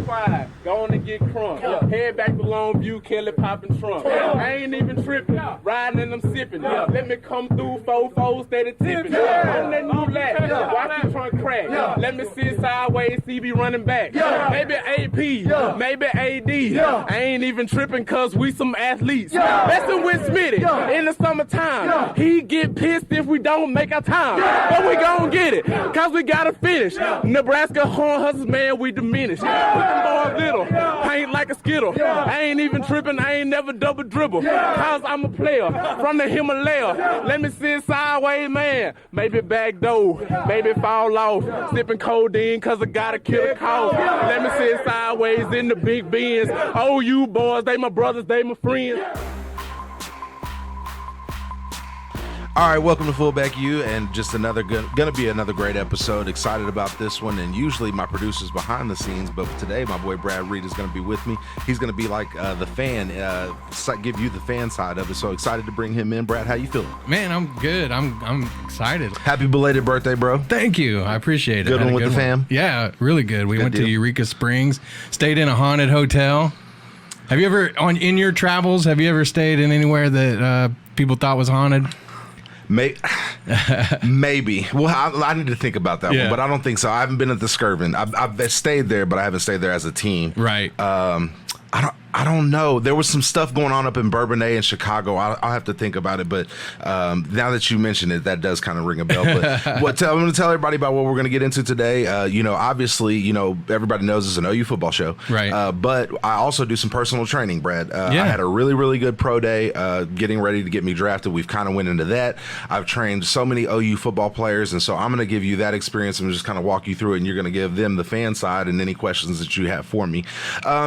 quiet. Go on and get crunk. Head back to Longview, Kelly popping trunk. I ain't even tripping. Riding and I'm sipping. Let me come through 4-4, steady tipping. On that new lap. Watch the trunk crack. Let me sit sideways, CB running back. Maybe AP, maybe AD. I ain't even tripping cause we some athletes. Messing with Smitty in the summertime. He get pissed if we don't make our time. But we gon' get it, cause we gotta finish. Nebraska horn hustlers, man, we diminished. Put them boys little, paint like a skittle. I ain't even tripping, I ain't never double dribble. Cause I'm a player from the Himalaya. Let me sit sideways, man. Maybe back door, maybe fall off. Sipping codeine cause I gotta kill a cough. Let me sit sideways in the big Benz. Oh, you boys, they my brothers, they my friends. All right, welcome to Fullback U, and just another gonna be another great episode. Excited about this one, and usually my producer's behind the scenes, but today my boy Brad Reed is gonna be with me. He's gonna be like the fan, give you the fan side of it. So excited to bring him in. Brad, how you feeling? Man, I'm good. I'm excited. Happy belated birthday, bro. Thank you. I appreciate it. Good one with the fam? Yeah, really good. We went deal. to Eureka Springs, stayed in a haunted hotel. Have you ever, in your travels, have you ever stayed in anywhere that people thought was haunted? Maybe. Well, I need to think about that one, but I don't think so. I haven't been at the Skirvin. I've stayed there, but I haven't stayed there as a team. Right. I don't know. There was some stuff going on up in Bourbonnais in Chicago. I'll have to think about it. But now that you mention it, that does kind of ring a bell. But I'm going to tell everybody about what we're going to get into today. Obviously, everybody knows it's an OU football show. Right. But I also do some personal training, Brad. I had a really, really good pro day getting ready to get me drafted. We've kind of went into that. I've trained so many OU football players. And so I'm going to give you that experience and just kind of walk you through it. And you're going to give them the fan side and any questions that you have for me.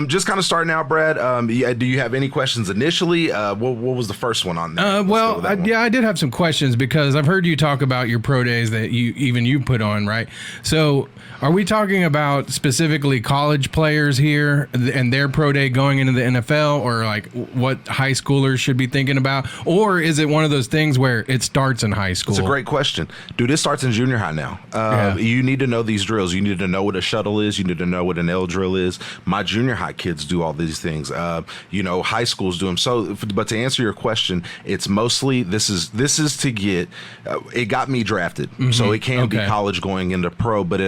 Just kind of starting out, Brad. Do you have any questions initially? What was the first one on there? I did have some questions because I've heard you talk about your pro days that you put on, right? So are we talking about specifically college players here and their pro day going into the NFL, or like what high schoolers should be thinking about? Or is it one of those things where it starts in high school? It's a great question. Dude, it starts in junior high now. You need to know these drills. You need to know what a shuttle is. You need to know what an L drill is. My junior high kids do all these things. High schools do them. So, but to answer your question, it's mostly this is to get. It got me drafted, so it can be college going into pro, but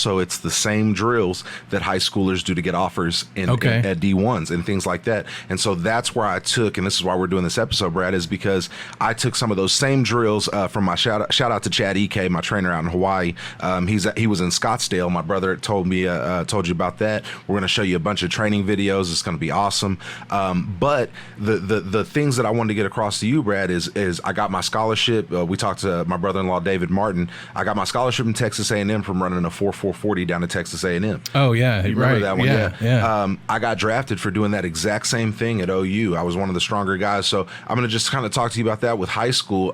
it's the same drills that high schoolers do to get offers at D1s and things like that. And so that's where I took, and this is why we're doing this episode, Brad, is because I took some of those same drills from my shout out to Chad EK, my trainer out in Hawaii. He was in Scottsdale. My brother told you about that. We're going to show you a bunch of training videos. It's going to be awesome. But the things that I wanted to get across to you, Brad, is I got my scholarship. We talked to my brother-in-law, David Martin. I got my scholarship in Texas A&M from running a 4.440 down to Texas A&M. Oh, yeah. You remember that one? Yeah. I got drafted for doing that exact same thing at OU. I was one of the stronger guys. So I'm going to just kind of talk to you about that with high school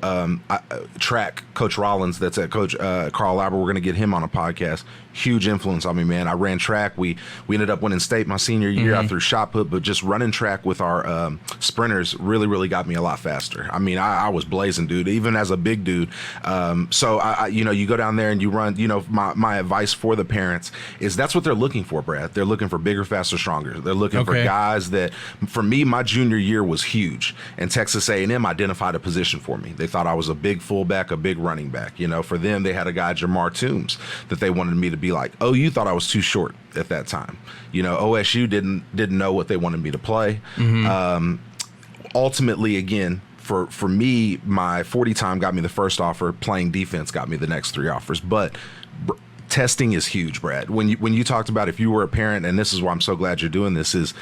track. Coach Rollins, that's at Coach Carl Lauber. We're going to get him on a podcast. Huge influence on me, man. I ran track. We ended up winning state my senior year. I threw shot put, but just running track with our sprinters really, really got me a lot faster. I mean, I was blazing, dude, even as a big dude. So you go down there and you run. My advice for the parents is that's what they're looking for, Brad. They're looking for bigger, faster, stronger. They're looking for guys that, for me, my junior year was huge, and Texas A&M identified a position for me. They thought I was a big fullback, a big running back. For them, they had a guy, Jamar Toombs, that they wanted me to be like. OU thought I was too short at that time. OSU didn't know what they wanted me to play. Ultimately, again, for me, my 40 time got me the first offer. Playing defense got me the next 3 offers. But testing is huge, Brad. When you talked about if you were a parent, and this is why I'm so glad you're doing this, is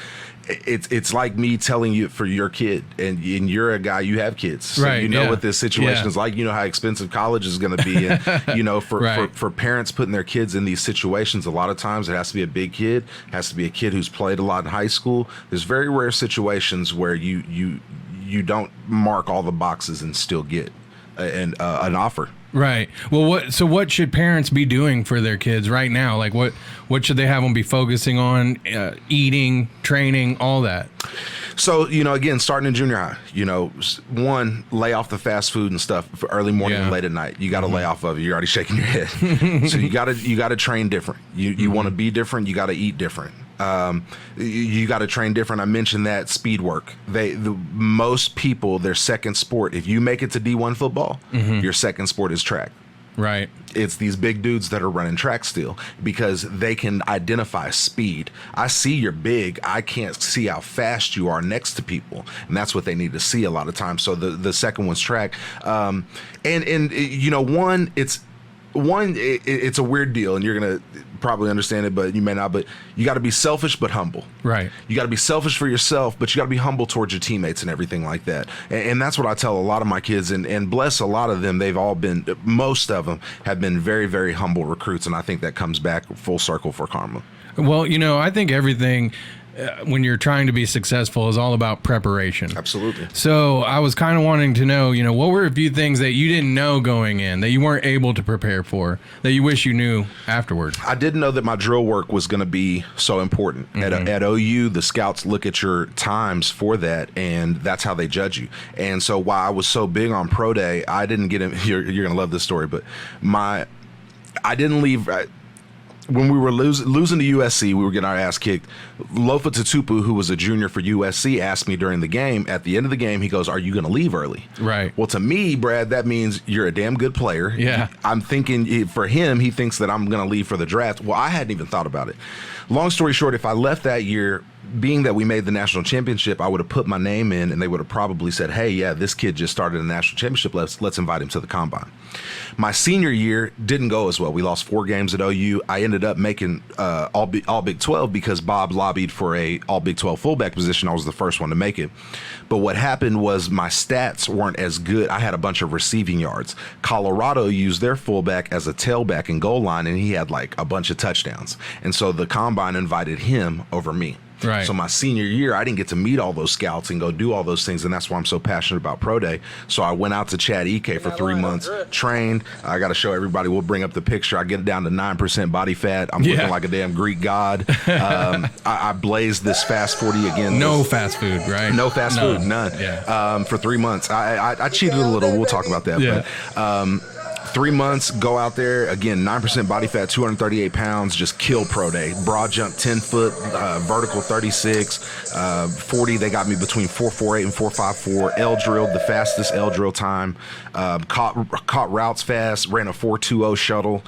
it's like me telling you for your kid, and you're a guy, you have kids, so right, what this situation is like. You know how expensive college is going to be, and for parents putting their kids in these situations, a lot of times it has to be a big kid, has to be a kid who's played a lot in high school. There's very rare situations where you don't mark all the boxes and still get an offer. Right. Well, what should parents be doing for their kids right now? Like what should they have them be focusing on? Eating, training, all that. So, again, starting in junior high, one, lay off the fast food and stuff for early morning and late at night. You got to lay off of it. You're already shaking your head. So you got to train different. You want to be different. You got to eat different. You got to train different. I mentioned that speed work. Most people, their second sport, if you make it to D1 football, your second sport is track. Right. It's these big dudes that are running track still because they can identify speed. I see you're big. I can't see how fast you are next to people. And that's what they need to see a lot of times. So the second one's track. And you know, it's a weird deal, and you're going to probably understand it, but you may not. But you got to be selfish but humble. Right. You got to be selfish for yourself, but you got to be humble towards your teammates and everything like that. And that's what I tell a lot of my kids, and bless a lot of them. Most of them have been very, very humble recruits, and I think that comes back full circle for Karma. Well, you know, I think everything when you're trying to be successful is all about preparation. Absolutely. So I was kind of wanting to know, you know, what were a few things that you didn't know going in that you weren't able to prepare for that you wish you knew afterwards? I didn't know that my drill work was going to be so important. At OU, the scouts look at your times for that, and that's how they judge you. And so while I was so big on pro day, I didn't get him. You're going to love this story, but I didn't leave. When we were losing to USC, we were getting our ass kicked. Lofa Tutupu, who was a junior for USC, asked me during the game, at the end of the game, he goes, "Are you going to leave early?" Right. Well, to me, Brad, that means you're a damn good player. Yeah. I'm thinking for him, he thinks that I'm going to leave for the draft. Well, I hadn't even thought about it. Long story short, if I left that year, being that we made the national championship, I would have put my name in, and they would have probably said, "Hey, yeah, this kid just started a national championship. Let's invite him to the combine." My senior year didn't go as well. We lost 4 games at OU. I ended up making all Big 12 because Bob lobbied for a all Big 12 fullback position. I was the first one to make it. But what happened was my stats weren't as good. I had a bunch of receiving yards. Colorado used their fullback as a tailback and goal line, and he had like a bunch of touchdowns. And so the combine invited him over me. Right. So my senior year, I didn't get to meet all those scouts and go do all those things, and that's why I'm so passionate about Pro Day. So I went out to Chad Ike for 3 months, trained. I got to show everybody. We'll bring up the picture. I get it down to 9% body fat. I'm looking like a damn Greek god. I blazed this fast 40 again. No fast food, right? No fast food, none. Yeah. For 3 months. I cheated a little. We'll talk about that. Yeah. But, 3 months, go out there, again, 9% body fat, 238 pounds, just kill Pro Day. Broad jump, 10 foot, vertical 36, 40, they got me between 4.48 and 4.54. L drilled, the fastest L drill time. Caught routes fast, ran a 4.20 shuttle.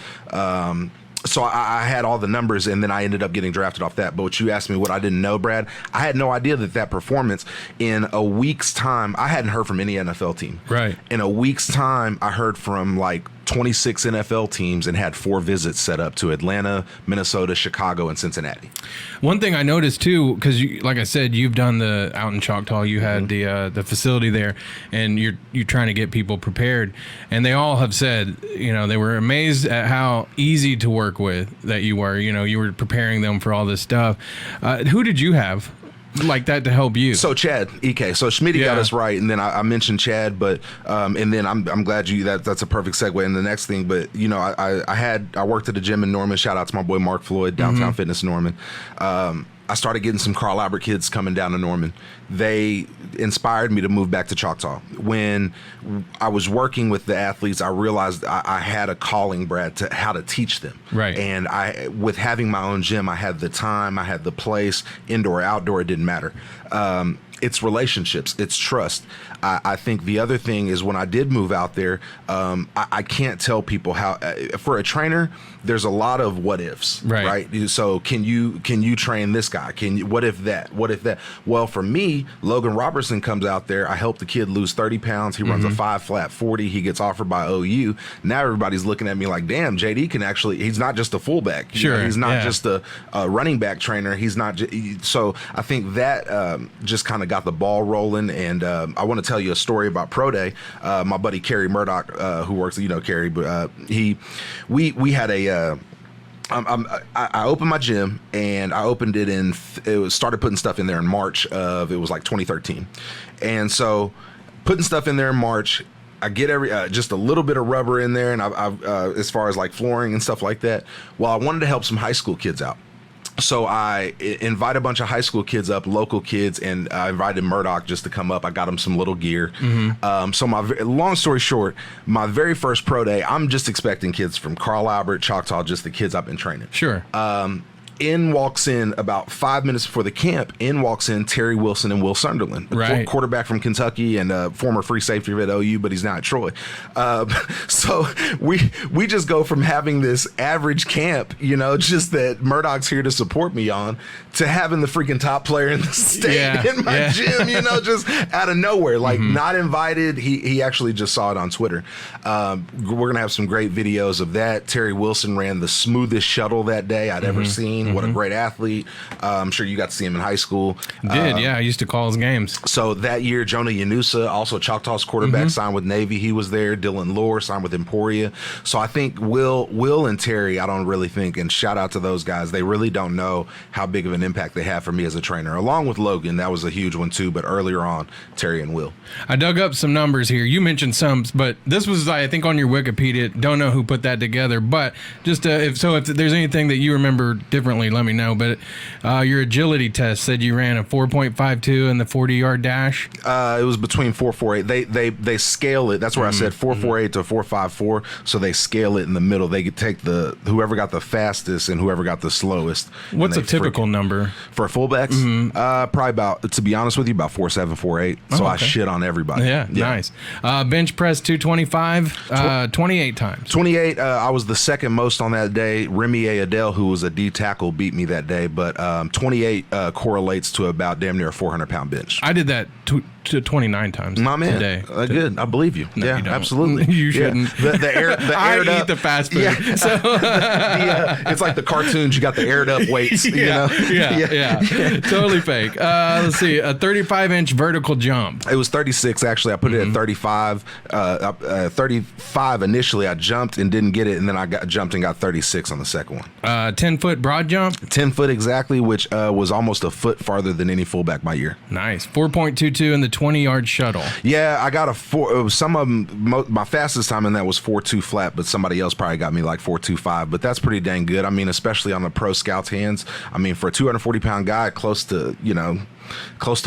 So I had all the numbers, and then I ended up getting drafted off that. But what you asked me, what I didn't know, Brad, I had no idea that performance in a week's time, I hadn't heard from any NFL team. Right. In a week's time, I heard from like 26 NFL teams and had 4 visits set up to Atlanta, Minnesota, Chicago, and Cincinnati. One thing I noticed too, because like I said, you've done the out in Choctaw, you had the facility there, and you're trying to get people prepared, and they all have said, you know, they were amazed at how easy to work with that you were. You know, you were preparing them for all this stuff. Who did you have like that to help you? So Chad Ike. So Schmitty got us right, and then I mentioned Chad, but and then I'm glad that's a perfect segue in the next thing. But you know, I worked at a gym in Norman. Shout out to my boy Mark Floyd, Downtown Fitness Norman. I started getting some Carl Albert kids coming down to Norman. They inspired me to move back to Choctaw. When I was working with the athletes, I realized I had a calling, Brad, to how to teach them. Right. And with having my own gym, I had the time, I had the place, indoor, outdoor, it didn't matter. It's relationships, it's trust. I think the other thing is when I did move out there, I can't tell people how. For a trainer, there's a lot of what ifs, right? So can you train this guy? What if that? What if that? Well, for me, Logan Robertson comes out there. I help the kid lose 30 pounds. He runs a 5 flat 40. He gets offered by OU. Now everybody's looking at me like, damn, JD can actually. He's not just a fullback. Sure, he's not just a running back trainer. He's not. So I think that just kind of got the ball rolling. And I want to tell you a story about Pro Day. My buddy Kerry Murdoch, who works, you know Kerry, but we had a. I opened my gym, and I opened it started putting stuff in there in March of, it was like 2013. And so putting stuff in there in March, I get just a little bit of rubber in there, and I've as far as like flooring and stuff like that. Well, I wanted to help some high school kids out. So I invite a bunch of high school kids up, local kids, and I invited Murdoch just to come up. I got him some little gear. So long story short, my very first pro day, I'm just expecting kids from Carl Albert, Choctaw, just the kids I've been training. Sure. In walks in about 5 minutes before the camp. In walks in Terry Wilson and Will Sunderland, right. Quarterback from Kentucky and former free safety at OU, but he's now at Troy. So we just go from having this average camp, just that Murdoch's here to support me on, to having the freaking top player in the state in my gym, just out of nowhere, like not invited. He actually just saw it on Twitter. We're gonna have some great videos of that. Terry Wilson ran the smoothest shuttle that day I'd ever seen. What a great athlete. I'm sure you got to see him in high school. I used to call his games. So that year, Jonah Yanusa, also Choctaw's quarterback, signed with Navy. He was there. Dylan Lohr signed with Emporia. So I think Will and Terry, I don't really think, and shout out to those guys, they really don't know how big of an impact they have for me as a trainer. Along with Logan, that was a huge one too, but earlier on, Terry and Will. I dug up some numbers here. You mentioned some, but this was, I think, on your Wikipedia. Don't know who put that together, but just if there's anything that you remember differently, let me know. But your agility test said you ran a 4.52 in the 40-yard dash. It was between 4.48. They scale it. That's where I said 4.48 to 4.54. So they scale it in the middle. They could take whoever got the fastest and whoever got the slowest. What's a typical number for fullbacks? Probably about, to be honest with you, about 4.7, 4.8. So I shit on everybody. Yeah. Nice. Bench press 225, 28 times. 28. I was the second most on that day. Remy Adele, who was a D tackle, beat me that day, but 28 correlates to about damn near a 400-pound bench. I did that to 29 times. My man, today. Good. I believe you. No, yeah, you absolutely. You shouldn't. I eat the fast food. Yeah. So it's like the cartoons. You got the aired up weights. Yeah. Totally fake. Let's see. A 35-inch vertical jump. It was 36 actually. I put it at 35. 35 initially. I jumped and didn't get it, and then I jumped and got 36 on the second one. 10-foot broad jump. 10 foot exactly, which was almost a foot farther than any fullback my year. Nice. 4.22 in the 20-yard shuttle. Yeah, I got a 4. Some of them, my fastest time in that was 4.2 flat, but somebody else probably got me like 4.25. But that's pretty dang good. I mean, especially on the pro scout's hands. I mean, for a 240-pound guy, close to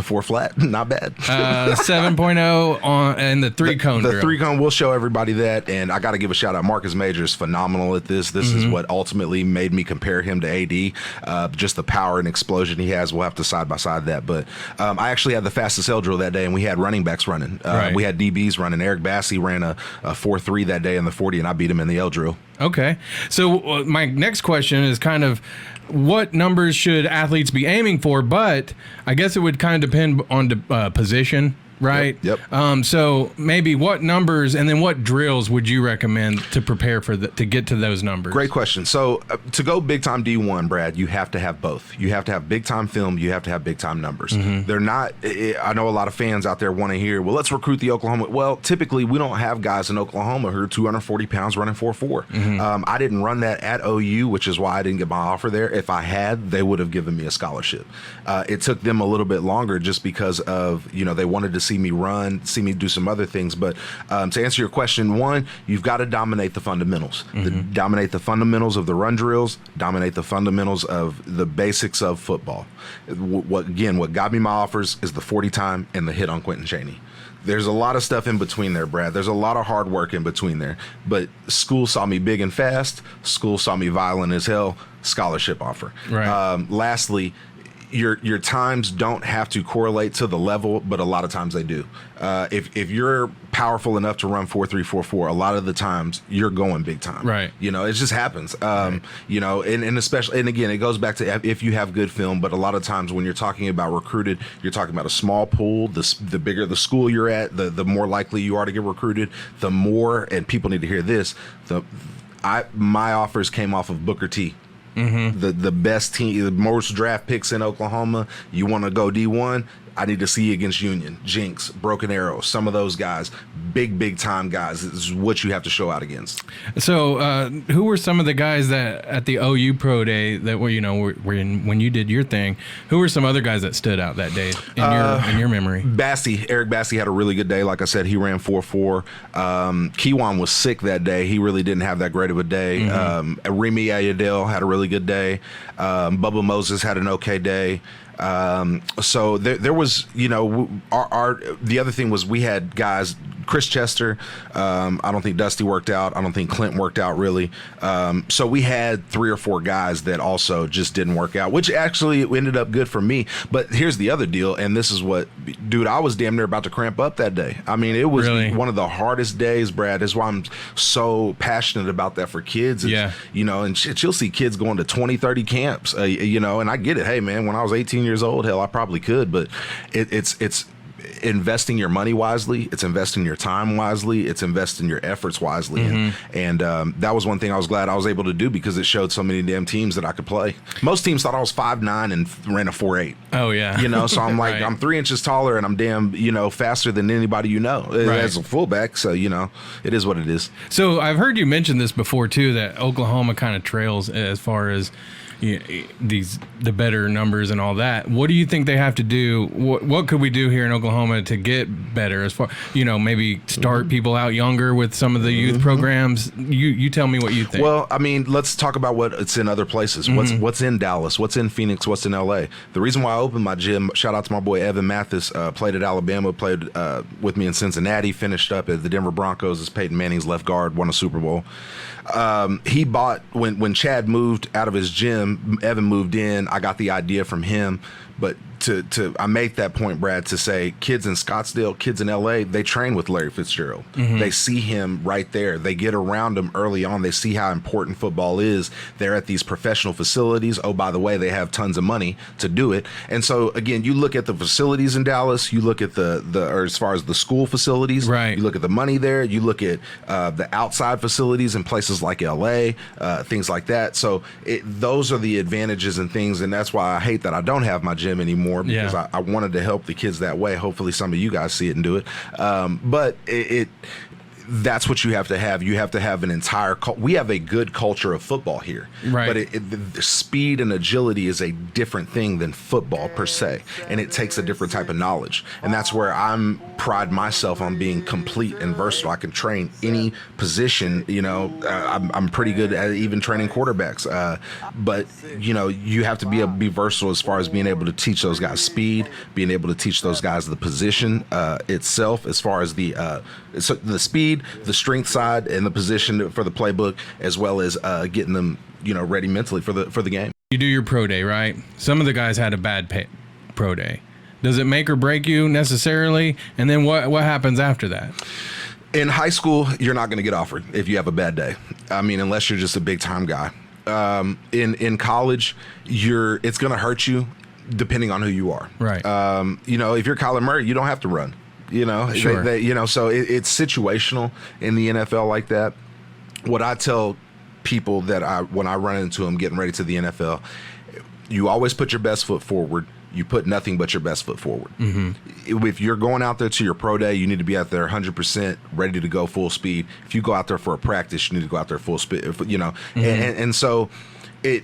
4 flat, not bad. 7.0 on and the 3-cone. The 3-cone, we'll show everybody that. And I got to give a shout out. Marcus Major is phenomenal at this. This is what ultimately made me compare him to AD. Just the power and explosion he has. We'll have to side by side that. But I actually had the fastest L drill that day, and we had running backs running. Right. We had DBs running. Eric Bassey ran a 4.3 that day in the 40, and I beat him in the L drill. Okay. So my next question is kind of, what numbers should athletes be aiming for? But I guess it would kind of depend on the position, right? Yep. So maybe what numbers and then what drills would you recommend to prepare for to get to those numbers? Great question. So to go big time D1, Brad, you have to have both. You have to have big time film. You have to have big time numbers. They're not. I know a lot of fans out there want to hear, well, let's recruit the Oklahoma. Well, typically we don't have guys in Oklahoma who are 240 pounds running 4.4. I didn't run that at OU, which is why I didn't get my offer there. If I had, they would have given me a scholarship. It took them a little bit longer just because of, they wanted to see me run, see me do some other things. But to answer your question, one, you've got to dominate the fundamentals. Dominate the fundamentals of the run drills, dominate the fundamentals of the basics of football. What got me my offers is the 40 time and the hit on Quentin Chaney. There's a lot of stuff in between there, Brad. There's a lot of hard work in between there. But school saw me big and fast. School saw me violent as hell. Scholarship offer. Right. Lastly, your times don't have to correlate to the level, but a lot of times they do. If you're powerful enough to run 4.3, 4.4, a lot of the times you're going big time. Right. It just happens. And especially, and again, it goes back to if you have good film, but a lot of times when you're talking about recruited, you're talking about a small pool. The bigger the school you're at, the more likely you are to get recruited, the more, and people need to hear this, my offers came off of Booker T. The best team, the most draft picks in Oklahoma. You want to go D1? I need to see you against Union, Jinx, Broken Arrow, some of those guys, big time guys. This is what you have to show out against. So, who were some of the guys that at the OU Pro Day that were when you did your thing? Who were some other guys that stood out that day in your memory? Eric Bassey had a really good day. Like I said, he ran 4.4. Kewan was sick that day. He really didn't have that great of a day. Remy Ayadel had a really good day. Bubba Moses had an okay day. So there was, the other thing was we had guys, Chris Chester. I don't think Dusty worked out. I don't think Clint worked out really. So we had 3 or 4 guys that also just didn't work out, which actually ended up good for me. But here's the other deal, and this is what, dude, I was damn near about to cramp up that day. I mean, it was really one of the hardest days, Brad. That's why I'm so passionate about that for kids. Yeah. You know, and shit, you'll see kids going to 20, 30 camps, you know, and I get it. Hey, man, when I was 18 years old, hell, I probably could, but it's investing your money wisely. It's investing your time wisely. It's investing your efforts wisely. And that was one thing I was glad I was able to do, because it showed so many damn teams that I could play. Most teams thought I was 5'9" and ran a 4'8". Oh, yeah. You know, so I'm like, Right. I'm 3 inches taller and I'm damn, you know, faster than anybody you know as a fullback. So, you know, it is what it is. So I've heard you mention this before, too, that Oklahoma kind of trails as far as the better numbers and all that. What do you think they have to do? What could we do here in Oklahoma to get better, as far, you know, maybe start people out younger with some of the youth programs? You tell me what you think. Well, I mean, let's talk about what's in other places. What's in Dallas? What's in Phoenix? What's in LA? The reason why I opened my gym, shout out to my boy Evan Mathis, played at Alabama, played with me in Cincinnati, finished up at the Denver Broncos as Peyton Manning's left guard, won a Super Bowl. He bought, when Chad moved out of his gym, Evan moved in, I got the idea from him. But I make that point, Brad, to say kids in Scottsdale, kids in LA, they train with Larry Fitzgerald. They see him right there. They get around him early on. They see how important football is. They're at these professional facilities. Oh, by the way, they have tons of money to do it. And so, again, you look at the facilities in Dallas, you look at or as far as the school facilities, right. You look at the money there, you look at the outside facilities in places like LA, things like that. So those are the advantages and things, and that's why I hate that I don't have my gym anymore, because I wanted to help the kids that way. Hopefully some of you guys see it and do it. But that's what you have to have. You have to have an entire we have a good culture of football here. Right. But the speed and agility is a different thing than football per se. And it takes a different type of knowledge. And that's where pride myself on being complete and versatile. I can train any position, you know. I'm pretty good at even training quarterbacks. But, you know, you have to be able to be versatile as far as being able to teach those guys speed, being able to teach those guys the position itself, as far as the speed, the strength side, and the position for the playbook, as well as getting them, you know, ready mentally for the game. You do your pro day, right? Some of the guys had a bad pro day. Does it make or break you necessarily? And then what happens after that? In high school, you're not going to get offered if you have a bad day. I mean, unless you're just a big time guy. In college, it's going to hurt you depending on who you are. Right. You know, if you're Kyler Murray, you don't have to run. You know, sure. You know, so it's situational in the NFL like that. What I tell people when I run into them getting ready to the NFL, you always put your best foot forward. You put nothing but your best foot forward. If you're going out there to your pro day, you need to be out there 100% ready to go full speed. If you go out there for a practice, you need to go out there full speed, you know. And so it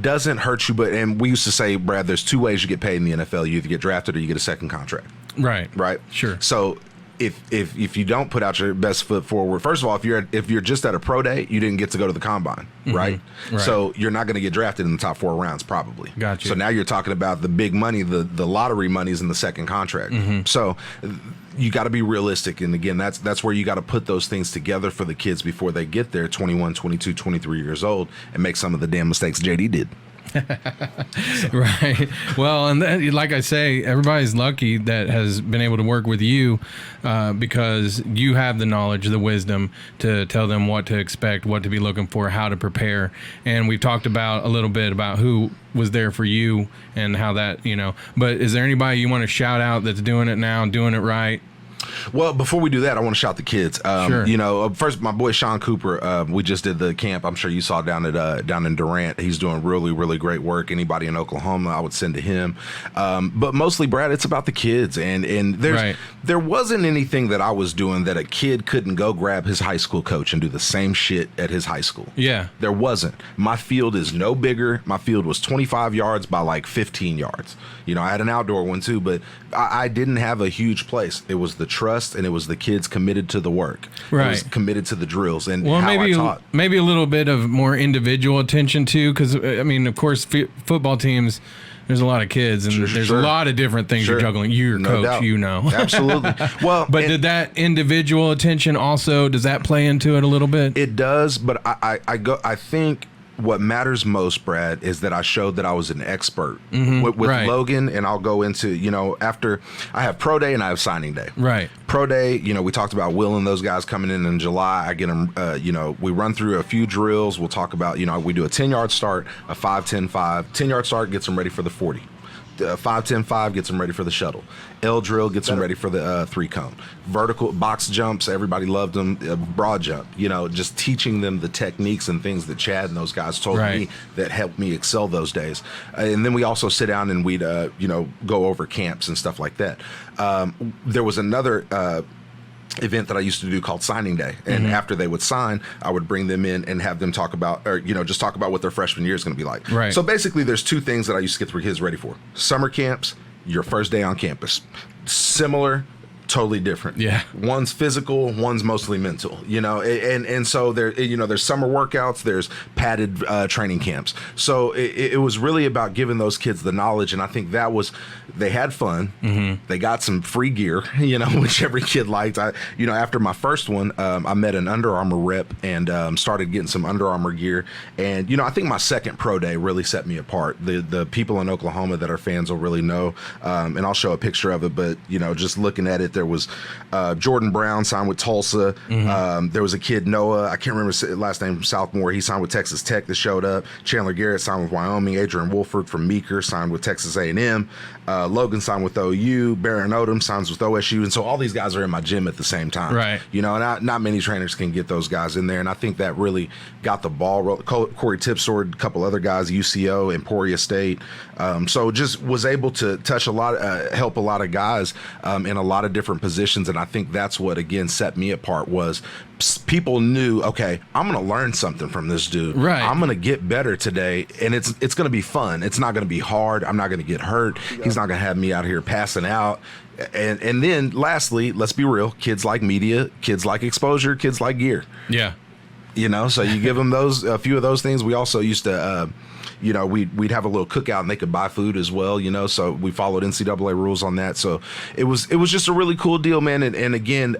doesn't hurt you, and we used to say, Brad, there's 2 ways you get paid in the NFL. You either get drafted or you get a second contract. Right. Sure. So if you don't put out your best foot forward, first of all, if you're just at a pro day, you didn't get to go to the combine, right? So you're not going to get drafted in the top 4 rounds, probably. Gotcha. So now you're talking about the big money, the lottery money's in the second contract. So you got to be realistic, and again, that's where you got to put those things together for the kids before they get there, 21, 22, 23 years old, and make some of the damn mistakes J.D. did. Right. Well, and like I say, everybody's lucky that has been able to work with you because you have the knowledge, the wisdom to tell them what to expect, what to be looking for, how to prepare. And we've talked about a little bit about who was there for you and how that, you know. But is there anybody you want to shout out that's doing it now, doing it right? Well, before we do that, I want to shout the kids. Sure. You know, first, my boy Sean Cooper, we just did the camp. I'm sure you saw down in Durant. He's doing really, really great work. Anybody in Oklahoma, I would send to him. But mostly, Brad, it's about the kids. And there wasn't anything that I was doing that a kid couldn't go grab his high school coach and do the same shit at his high school. Yeah. There wasn't. My field is no bigger. My field was 25 yards by like 15 yards. You know, I had an outdoor one too, but I didn't have a huge place. It was the trust, and it was the kids committed to the work. Right. It was committed to the drills and well, how maybe I taught. Maybe a little bit of more individual attention too, because I mean, of course, football teams, there's a lot of kids, and there's a lot of different things you're juggling. You're a coach, doubt. you know. Absolutely. Well, but did that individual attention also, does that play into it a little bit? It does, but I think what matters most, Brad, is that I showed that I was an expert with Logan, and I'll go into, after I have pro day and I have signing day. Right. Pro day, we talked about Will and those guys coming in July. I get them, we run through a few drills. We'll talk about, we do a 10-yard start, a 5-10-5. 10-yard start gets them ready for the 40. 5-10-5 gets them ready for the shuttle. L drill gets them ready for the 3-cone. Vertical box jumps, everybody loved them. Broad jump, just teaching them the techniques and things that Chad and those guys told me that helped me excel those days. And then we also sit down and we'd go over camps and stuff like that. There was another event that I used to do called signing day, and after they would sign, I would bring them in and have them talk about, or just talk about what their freshman year is going to be like. Right. So basically, there's two things that I used to get the kids ready for: summer camps, your first day on campus. Similar, totally different. Yeah. One's physical, one's mostly mental, and so there, there's summer workouts, there's padded training camps. So it was really about giving those kids the knowledge. And I think that was, they had fun. They got some free gear, which every kid liked. After my first one, I met an Under Armour rep and started getting some Under Armour gear. And, I think my second pro day really set me apart. The people in Oklahoma that are fans will really know. And I'll show a picture of it, but, just looking at it, there was Jordan Brown signed with Tulsa. There was a kid, Noah, I can't remember his last name, from Southmore. He signed with Texas Tech that showed up. Chandler Garrett signed with Wyoming. Adrian Wolford from Meeker signed with Texas A&M. Logan signed with OU. Baron Odom signs with OSU. And so all these guys are in my gym at the same time. Right. And not many trainers can get those guys in there. And I think that really got the ball rolling. Corey Tipsword, a couple other guys, UCO, Emporia State. So just was able to touch a lot, help a lot of guys in a lot of different positions. And I think that's what, again, set me apart was people knew, okay, I'm going to learn something from this dude. Right. I'm going to get better today, and it's going to be fun. It's not going to be hard. I'm not going to get hurt. He's not going to have me out here passing out. And then lastly, let's be real, kids like media, kids like exposure, kids like gear. Yeah. So you give them a few of those things. We also used to, we'd have a little cookout and they could buy food as well, so we followed NCAA rules on that. So it was just a really cool deal, man. And again,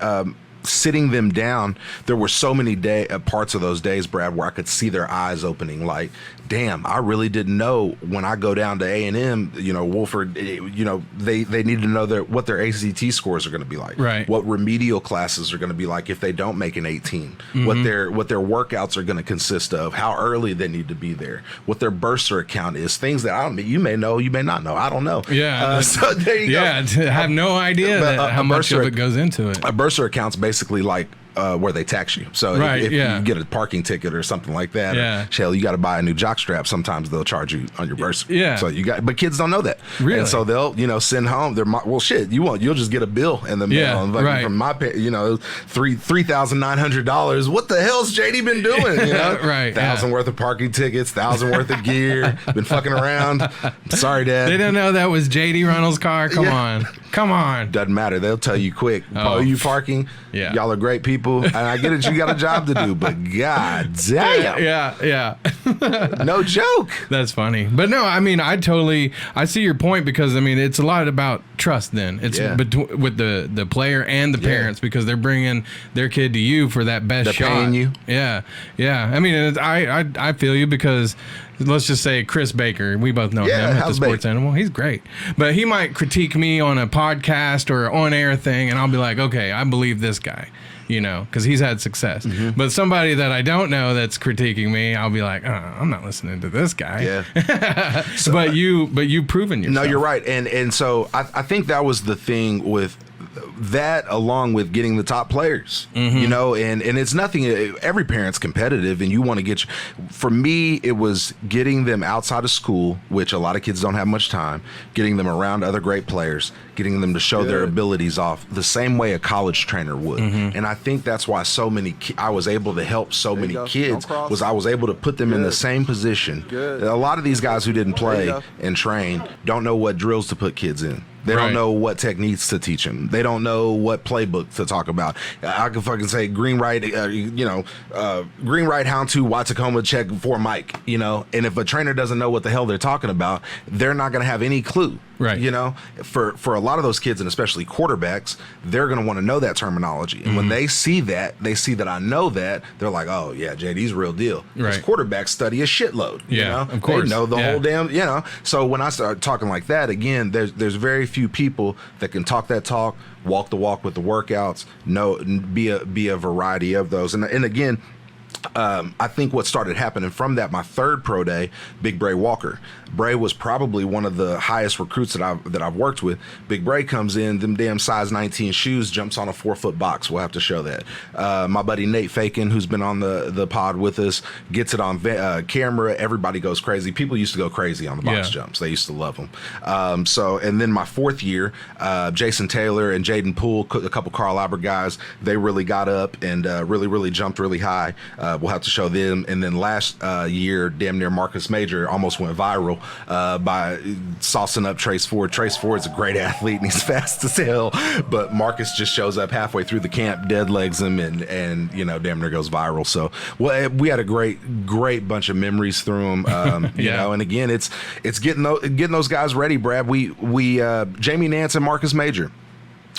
sitting them down, there were so many parts of those days, Brad, where I could see their eyes opening like, damn, I really didn't know when I go down to A&M, Wolford, they need to know what their ACT scores are going to be like. Right. What remedial classes are going to be like if they don't make an 18. What their workouts are going to consist of, how early they need to be there, what their bursar account is, things that you may know, you may not know. I don't know. Yeah. So there you go. Yeah, I have no idea how much of it goes into it. A bursar account's basically like where they tax you. So if you get a parking ticket or something like that, or, Shell, you got to buy a new jock strap. Sometimes they'll charge you on your bursar. Yeah. So but kids don't know that. Really? And so they'll send home you'll just get a bill in the mail. Yeah, right. From my $3,900. What the hell's JD been doing? Right. 1,000 worth of parking tickets, 1,000 worth of gear. Been fucking around. Sorry, Dad. They don't know that was JD Runnels' car. Come on. Doesn't matter. They'll tell you quick. You parking. Yeah. Y'all are great people. And I get it. You got a job to do, but god damn. Yeah. No joke. That's funny. But no, I see your point because, it's a lot about trust then. It's with the player and the parents because they're bringing their kid to you for that best they're shot. Paying you. Yeah. I feel you because let's just say Chris Baker. We both know him at the Sports Animal. He's great. But he might critique me on a podcast or on-air thing, and I'll be like, okay, I believe this guy, because he's had success. But somebody that I don't know that's critiquing me, I'll be like, I'm not listening to this guy. Yeah. But you've proven yourself. No, you're right. And so I think that was the thing with that, along with getting the top players, and it's nothing. Every parent's competitive, and you want to get. For me, it was getting them outside of school, which a lot of kids don't have much time. Getting them around other great players, getting them to show their abilities off the same way a college trainer would. And I think that's why I was able to help so many kids. Was I was able to put them in the same position. A lot of these guys who didn't play and train don't know what drills to put kids in. They Right. don't know what techniques to teach them. They don't know what playbook to talk about. I can fucking say green right, green right, hound to Watacoma check for Mike, and if a trainer doesn't know what the hell they're talking about, they're not going to have any clue. Right. For a lot of those kids, and especially quarterbacks, they're going to want to know that terminology. And when they see that I know that, they're like, oh, yeah, JD's real deal. Because Right. quarterbacks study a shitload. Yeah, of course. They know the Yeah. whole damn, So when I start talking like that, again, there's very few people that can talk that talk, walk the walk with the workouts, be a variety of those. And again, I think what started happening from that, my third pro day, Big Bray Walker. Bray was probably one of the highest recruits that I've worked with. Big Bray comes in, them damn size 19 shoes, jumps on a 4-foot box. We'll have to show that. My buddy Nate Fakin, who's been on the pod with us, gets it on camera. Everybody goes crazy. People used to go crazy on the box jumps. They used to love them. And then my fourth year, Jason Taylor and Jaden Poole, a couple Carl Albert guys, they really got up and really jumped really high. We'll have to show them. And then last year, damn near Marcus Major almost went viral by saucing up Trace Ford. Trace Ford's a great athlete and he's fast as hell, but Marcus just shows up halfway through the camp, dead legs him, and damn near goes viral. So we had a great bunch of memories through them. You know, and again, it's getting those guys ready, Brad. We Jamie Nance and Marcus Major.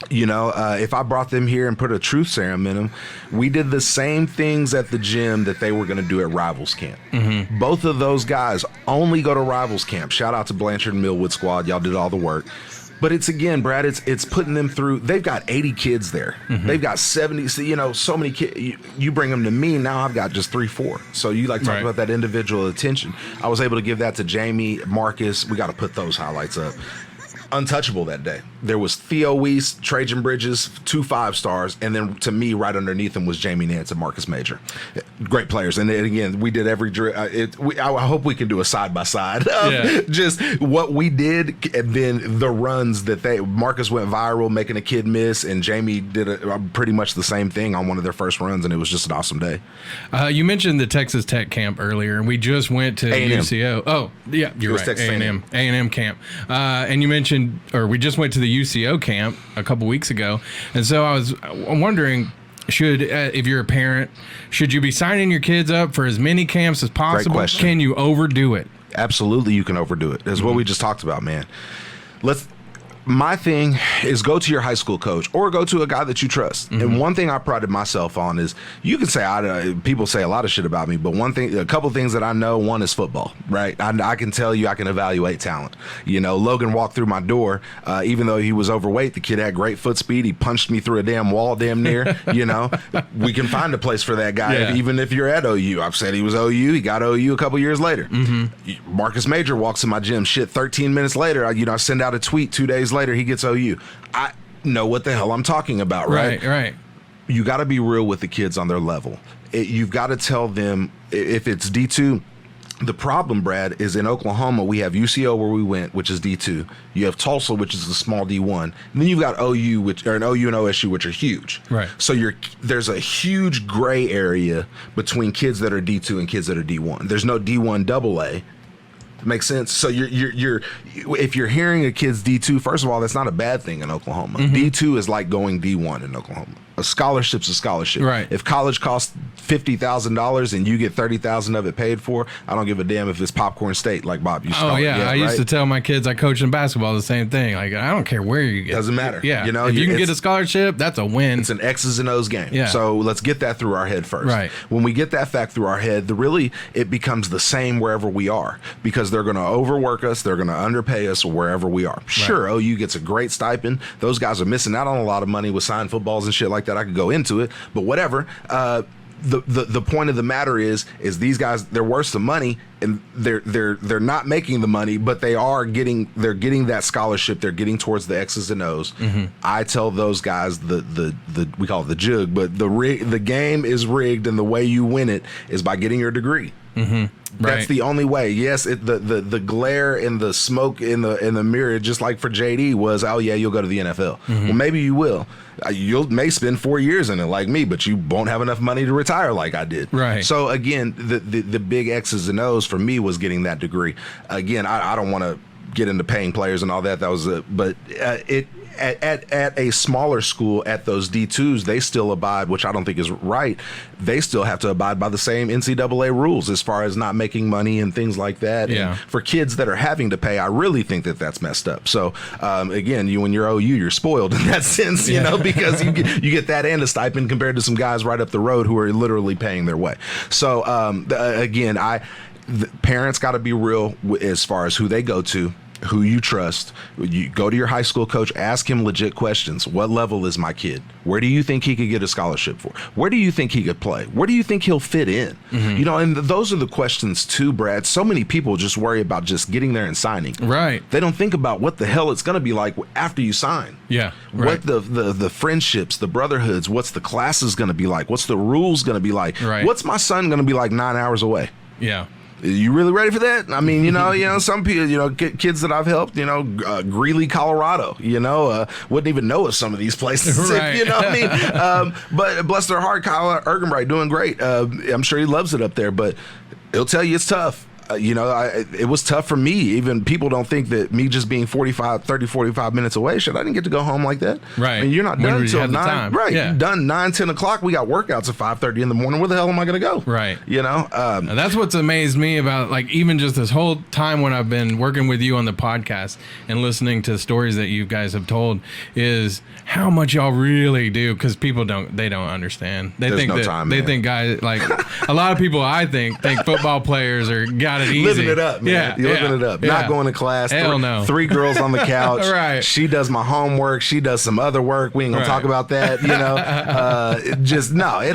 If I brought them here and put a truth serum in them, we did the same things at the gym that they were going to do at Rivals Camp. Mm-hmm. Both of those guys only go to Rivals Camp. Shout out to Blanchard and Millwood squad. Y'all did all the work. But it's, again, Brad, it's putting them through. They've got 80 kids there. Mm-hmm. They've got 70, so many kids. You bring them to me, now I've got just 3-4. So you talk about that individual attention. I was able to give that to Jamie, Marcus. We got to put those highlights up. Untouchable that day. There was Theo Weiss, Trajan Bridges, 2 5-stars, and then to me, right underneath them was Jamie Nance and Marcus Major. Great players. And then, again, we did every drill. I hope we can do a side-by-side of just what we did, and then the runs that Marcus went viral, making a kid miss, and Jamie did pretty much the same thing on one of their first runs, and it was just an awesome day. You mentioned the Texas Tech camp earlier, and we just went to A&M. UCO. Oh, yeah, you're right. Texas A&M camp. And you mentioned, or we just went to the UCO camp a couple weeks ago, and so I'm wondering, if you're a parent, should you be signing your kids up for as many camps as possible? Great question. Can you overdo it? Absolutely, you can overdo it. That's what we just talked about, man. My thing is, go to your high school coach or go to a guy that you trust. Mm-hmm. And one thing I prided myself on is, you can say people say a lot of shit about me, but a couple things that I know, one is football, right? I can tell you, I can evaluate talent. Logan walked through my door, even though he was overweight, the kid had great foot speed. He punched me through a damn wall damn near, We can find a place for that guy, even if you're at OU. I've said he was OU. He got OU a couple years later. Mm-hmm. Marcus Major walks in my gym. 13 minutes later, I send out a tweet 2 days later, he gets OU. I know what the hell I'm talking about, right? Right. You got to be real with the kids on their level. You've got to tell them, if it's D2, the problem, Brad, is in Oklahoma, we have UCO where we went, which is D2. You have Tulsa, which is a small D1. And then you've got OU, and OSU, which are huge. Right. So there's a huge gray area between kids that are D2 and kids that are D1. There's no D1 AA. Makes sense. So if you're hearing a kid's D2, first of all, that's not a bad thing in Oklahoma. Mm-hmm. D2 is like going D1 in Oklahoma. A scholarship's a scholarship. Right. If college costs $50,000 and you get $30,000 of it paid for, I don't give a damn if it's Popcorn State, like Bob used to call it. I used to tell my kids I coach in basketball the same thing. Like, I don't care where you get. Doesn't matter. Yeah. If you can get a scholarship, that's a win. It's an X's and O's game. Yeah. So let's get that through our head first. Right. When we get that fact through our head, it becomes the same wherever we are, because they're going to overwork us. They're going to underpay us wherever we are. Sure, right. OU gets a great stipend. Those guys are missing out on a lot of money with signed footballs and shit like that. I could go into it, but whatever. The point of the matter is these guys, they're worth some money, and they're not making the money, but they're getting that scholarship. They're getting towards the X's and O's. Mm-hmm. I tell those guys we call it the jug, but the game is rigged, and the way you win it is by getting your degree. Mm-hmm. Right. That's the only way. Yes, the glare and the smoke in the mirror, just like for JD, was, oh yeah, you'll go to the NFL. Mm-hmm. Well, maybe you will. You may spend 4 years in it like me, but you won't have enough money to retire like I did. Right. So again, the big X's and O's for me was getting that degree. Again, I don't want to get into paying players and all that. That was but it. At a smaller school, at those D2s, they still abide, which I don't think is right. They still have to abide by the same NCAA rules as far as not making money and things like that. Yeah. And for kids that are having to pay, I really think that that's messed up. So again, when you're OU, you're spoiled in that sense, you know, because you get that and a stipend compared to some guys right up the road who are literally paying their way. So again, the parents got to be real as far as who they go to, who you trust. You go to your high school coach, ask him legit questions. What level is my kid? Where do you think he could get a scholarship for? Where do you think he could play? Where do you think he'll fit in? You know, and those are the questions too, Brad. So many people just worry about just getting there and signing. Right. They don't think about what the hell it's going to be like after you sign. Yeah. Right. What the friendships, the brotherhoods, what's the classes going to be like? What's the rules going to be like? Right. What's my son going to be like 9 hours away? Yeah. You really ready for that? I mean, you know, some people, kids that I've helped, Greeley, Colorado, wouldn't even know of some of these places, Right. you know what I mean? But bless their heart, Kyle Ergenbright doing great. I'm sure he loves it up there, but he'll tell you it's tough. It was tough for me. Even people don't think that me just being 45 minutes away, I didn't get to go home like that. Right. I mean, you're not When done you until have the 9. time. Right. Yeah. You're done 9, 10 o'clock. We got workouts at 5:30 in the morning. Where the hell am I going to go? Right. And And that's what's amazed me about, like, even just this whole time when I've been working with you on the podcast and listening to stories that you guys have told, is how much y'all really do, because people don't understand. They There's think no that time, they man. think guys, like a lot of people I think football players are got it easy. Living it up, man. Yeah, You're living it up. yeah. Not going to class. Hell no. 3 girls on the couch. Right. She does my homework. She does some other work. We ain't gonna Right. talk about that. It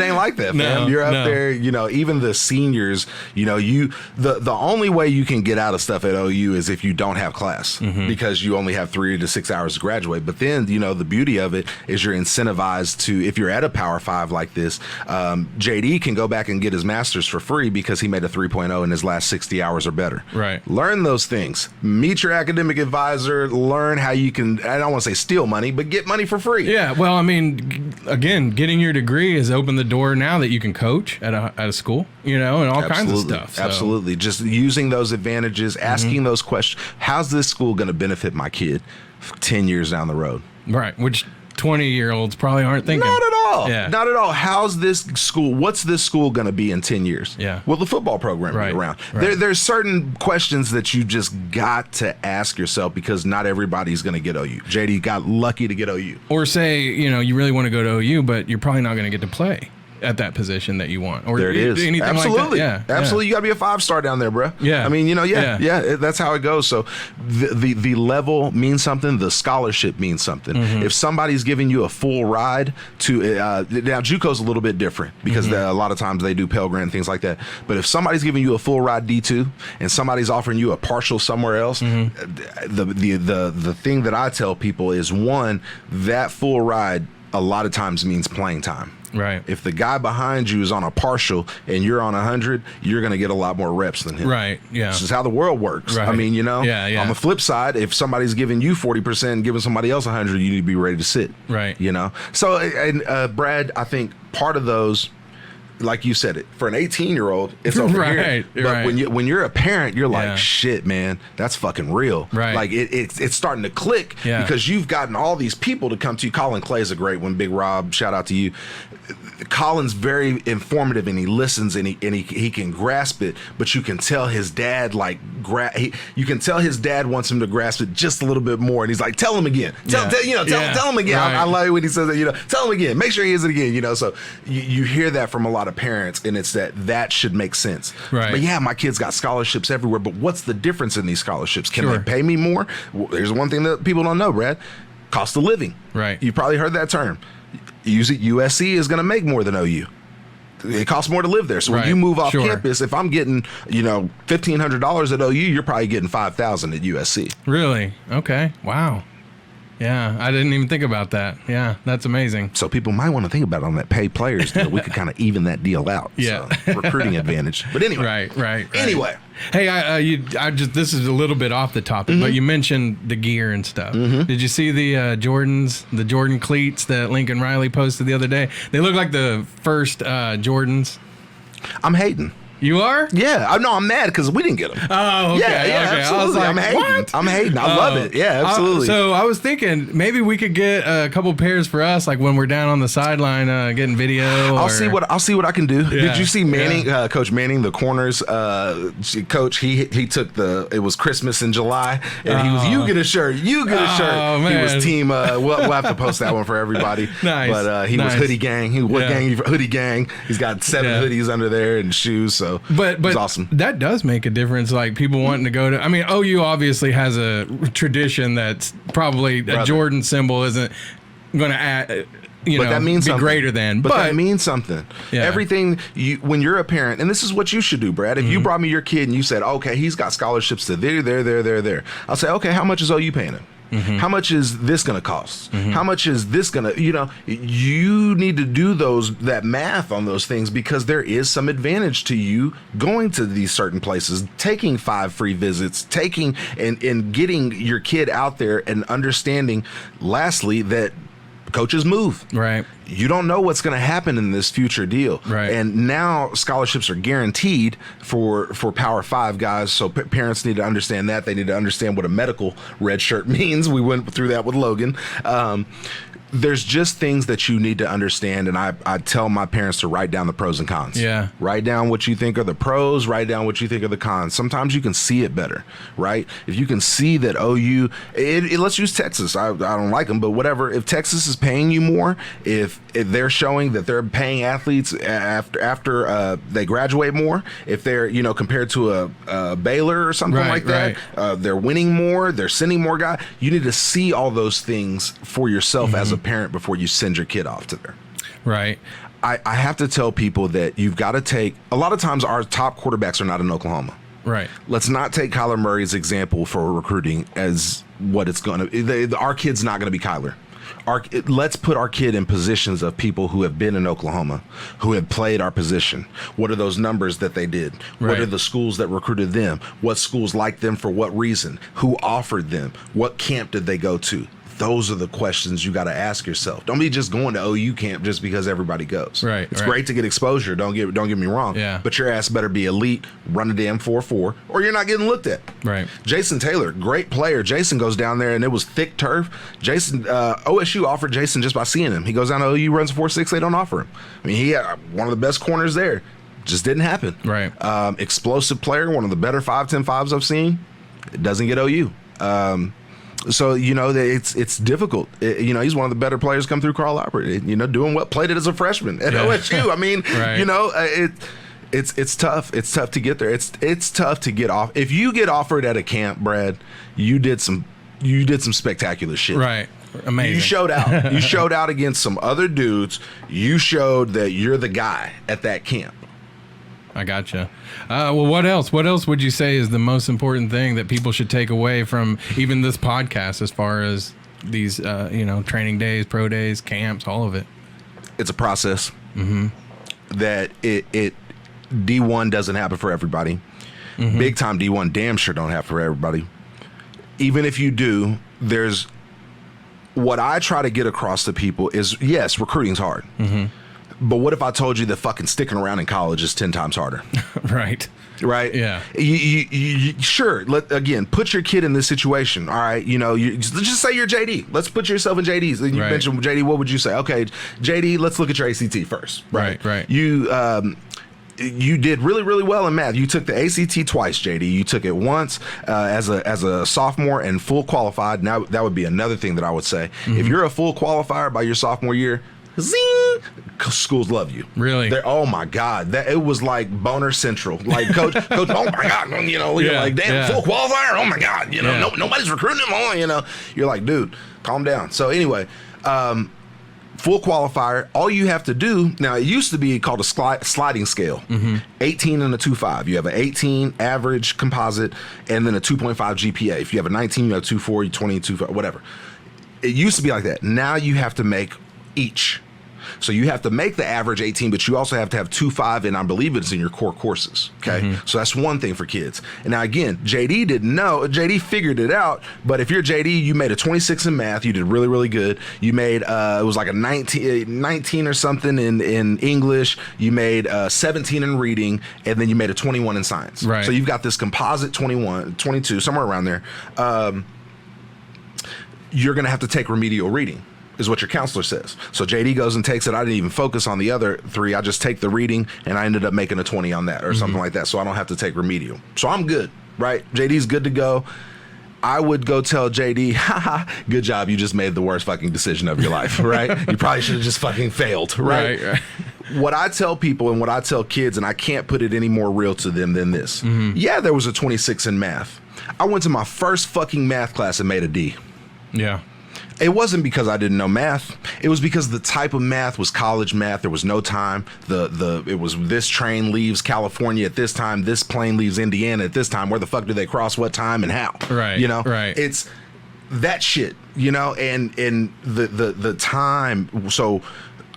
ain't like that, fam. No, You're up no. there. Even the seniors. The only way you can get out of stuff at OU is if you don't have class, because you only have 3 to 6 hours to graduate. But then the beauty of it is you're incentivized to, if you're at a Power 5 like this, JD can go back and get his master's for free because he made a 3.0 in his last 60 hours or better. Right. Learn those things. Meet your academic advisor. Learn how you can, I don't want to say steal money, but get money for free. Yeah, well, I mean, again, getting your degree has opened the door now that you can coach at a school, and all kinds of stuff. So. Absolutely. Just using those advantages, asking those questions. How's this school going to benefit my kid 10 years down the road? Right, which 20-year-olds probably aren't thinking. Not at all. Yeah. Not at all. How's this school? What's this school going to be in 10 years? Yeah. Will the football program Right. be around? Right. There's certain questions that you just got to ask yourself because not everybody's going to get OU. JD got lucky to get OU. Or say, you really want to go to OU, but you're probably not going to get to play at that position that you want. Or There it is. anything Absolutely. like that. Yeah. Absolutely. You got to be a 5-star down there, bro. Yeah. I mean, Yeah. that's how it goes. So the level means something. The scholarship means something. If somebody's giving you a full ride to, now JUCO's a little bit different because a lot of times they do Pell Grant and things like that. But if somebody's giving you a full ride D2 and somebody's offering you a partial somewhere else, the thing that I tell people is, one, that full ride a lot of times means playing time. Right. If the guy behind you is on a partial and you're on 100, you're going to get a lot more reps than him. Right. Yeah. This is how the world works. Right. I mean, Yeah. on the flip side, if somebody's giving you 40% and giving somebody else 100, you need to be ready to sit. Right. So, and Brad, I think part of those, like you said it, for an 18-year-old, it's over Right, here. But right. when you're a parent, you're like, Yeah. shit, man, that's fucking real. Right. Like it's starting to click because you've gotten all these people to come to you. Colin Clay's a great one. Big Rob, shout out to you. Colin's very informative and he listens and he can grasp it, but you can tell his dad you can tell his dad wants him to grasp it just a little bit more, and he's like, tell him again, tell him again. Right. I like when he says that, tell him again, make sure he hears it again, so you hear that from a lot of parents, and it's that should make sense. Right. But yeah, my kids got scholarships everywhere, but what's the difference in these scholarships? Can Sure. they pay me more? Well, there's one thing that people don't know, Brad: cost of living. Right. You probably heard that term. USC is going to make more than OU. It costs more to live there. So when Right. you move off Sure. campus, if I'm getting, $1,500 at OU, you're probably getting $5,000 at USC. Really? Okay. Wow. Yeah, I didn't even think about that. Yeah, that's amazing. So people might want to think about it on that pay players deal. We could kind of even that deal out. Yeah. So, recruiting advantage. But anyway. Right. Anyway. Hey, this is a little bit off the topic, but you mentioned the gear and stuff. Did you see the Jordan cleats that Lincoln Riley posted the other day? They look like the first Jordans. I'm hating. You are? Yeah, I'm mad because we didn't get them. Oh, okay. Yeah, okay. absolutely. I was like, I'm hating. what? I'm hating. I love it. Yeah, absolutely. So I was thinking maybe we could get a couple pairs for us, like when we're down on the sideline getting video. I'll see what I can do. Yeah, Did you see Manning, Coach Manning, the corners coach? He took it was Christmas in July, and he was, you get a shirt, you get a shirt. Man. He was team. We'll have to post that one for everybody. Nice. But he was hoodie gang. Hoodie gang. He's got 7 hoodies under there and shoes. So but it's awesome. That does make a difference. Like people wanting to go to. I mean, OU obviously has a tradition that's probably a Jordan symbol isn't going to add. That means be something. greader than. But that means something. Yeah. Everything when you're a parent, and this is what you should do, Brad. If you brought me your kid and you said, okay, he's got scholarships to there, I'll say, okay, how much is OU paying him? How much is this going to cost? How much is this going to, you need to do that math on those things because there is some advantage to you going to these certain places, taking 5 free visits, taking and getting your kid out there and understanding, lastly, that coaches move. Right. You don't know what's going to happen in this future deal. Right. And now scholarships are guaranteed for Power 5 guys. So parents need to understand that. They need to understand what a medical red shirt means. We went through that with Logan. There's just things that you need to understand, and I tell my parents to write down the pros and cons. Yeah. Write down what you think are the pros, write down what you think are the cons. Sometimes you can see it better, right? If you can see that OU, let's use Texas. I don't like them, but whatever. If Texas is paying you more, if they're showing that they're paying athletes after they graduate more, if they're, compared to a Baylor or something like that, they're winning more, they're sending more guys. You need to see all those things for yourself as a parent before you send your kid off to there. Right. I have to tell people that you've got to take, a lot of times our top quarterbacks are not in Oklahoma. Right. Let's not take Kyler Murray's example for recruiting as what it's going to, our kid's not going to be Kyler. Let's put our kid in positions of people who have been in Oklahoma, who have played our position. What are those numbers that they did? Right. What are the schools that recruited them? What schools liked them for what reason? Who offered them? What camp did they go to? Those are the questions you got to ask yourself. Don't be just going to OU camp just because everybody goes. Right. It's great to get exposure. Don't get me wrong. Yeah. But your ass better be elite, run a damn 4.4, or you're not getting looked at. Right. Jason Taylor, great player. Jason goes down there and it was thick turf. Jason, OSU offered Jason just by seeing him. He goes down to OU, runs 4.6. They don't offer him. I mean, he had one of the best corners there. Just didn't happen. Right. Explosive player, one of the better 5'10" 5s I've seen. It doesn't get OU. So, it's difficult. He's one of the better players come through Carl Albert, doing what, played it as a freshman at OSU. I mean, Right. It's tough. It's tough to get there. It's tough to get off. If you get offered at a camp, Brad, you did some spectacular shit. Right. Amazing. You showed out. You showed out against some other dudes. You showed that you're the guy at that camp. I gotcha. Well, what else? What else would you say is the most important thing that people should take away from even this podcast as far as these, training days, pro days, camps, all of it? It's a process. That it D1 doesn't happen for everybody. Big time D1 damn sure don't happen for everybody. Even if you do, there's what I try to get across to people is, yes, recruiting's hard. But what if I told you that fucking sticking around in college is 10 times harder? Right. Right? Yeah. You sure. Put your kid in this situation. All right. Just say you're JD. Let's put yourself in JD's. You mentioned JD. What would you say? Okay, JD, let's look at your ACT first. Right. You did really, really well in math. You took the ACT twice, JD. You took it once as a sophomore and full qualified. Now, that would be another thing that I would say. If you're a full qualifier by your sophomore year, zing, schools love you. Really? Oh my God, it was like boner central. Like coach, oh my God, you're like, damn, full qualifier. Oh my God, nobody's recruiting him on. You're like, dude, calm down. So anyway, full qualifier. All you have to do now. It used to be called a sliding scale. 18 and a 2.5. You have an 18 average composite, and then a 2.5 GPA. If you have a 19, you have 2.4, 20, 2.5, whatever. It used to be like that. Now you have to make each. So you have to make the average 18, but you also have to have 2.5, and I believe it's in your core courses. Okay, so that's one thing for kids. And now again, JD didn't know. JD figured it out. But if you're JD, you made a 26 in math. You did really, really good. You made it was like a 19 or something in English. You made 17 in reading, and then you made a 21 in science. Right. So you've got this composite 21, 22, somewhere around there. You're going to have to take remedial reading, is what your counselor says. So JD goes and takes it. I didn't even focus on the other 3. I just take the reading, and I ended up making a 20 on that or something like that. So I don't have to take remedial. So I'm good, right? JD's good to go. I would go tell JD, haha, good job. You just made the worst fucking decision of your life, right? You probably should have just fucking failed, right? What I tell people and what I tell kids, and I can't put it any more real to them than this. Yeah, there was a 26 in math. I went to my first fucking math class and made a D. Yeah. It wasn't because I didn't know math. It was because the type of math was college math. There was no time. It was this train leaves California at this time. This plane leaves Indiana at this time. Where the fuck do they cross? What time and how? Right. You know. Right. It's that shit. You know. And the time. So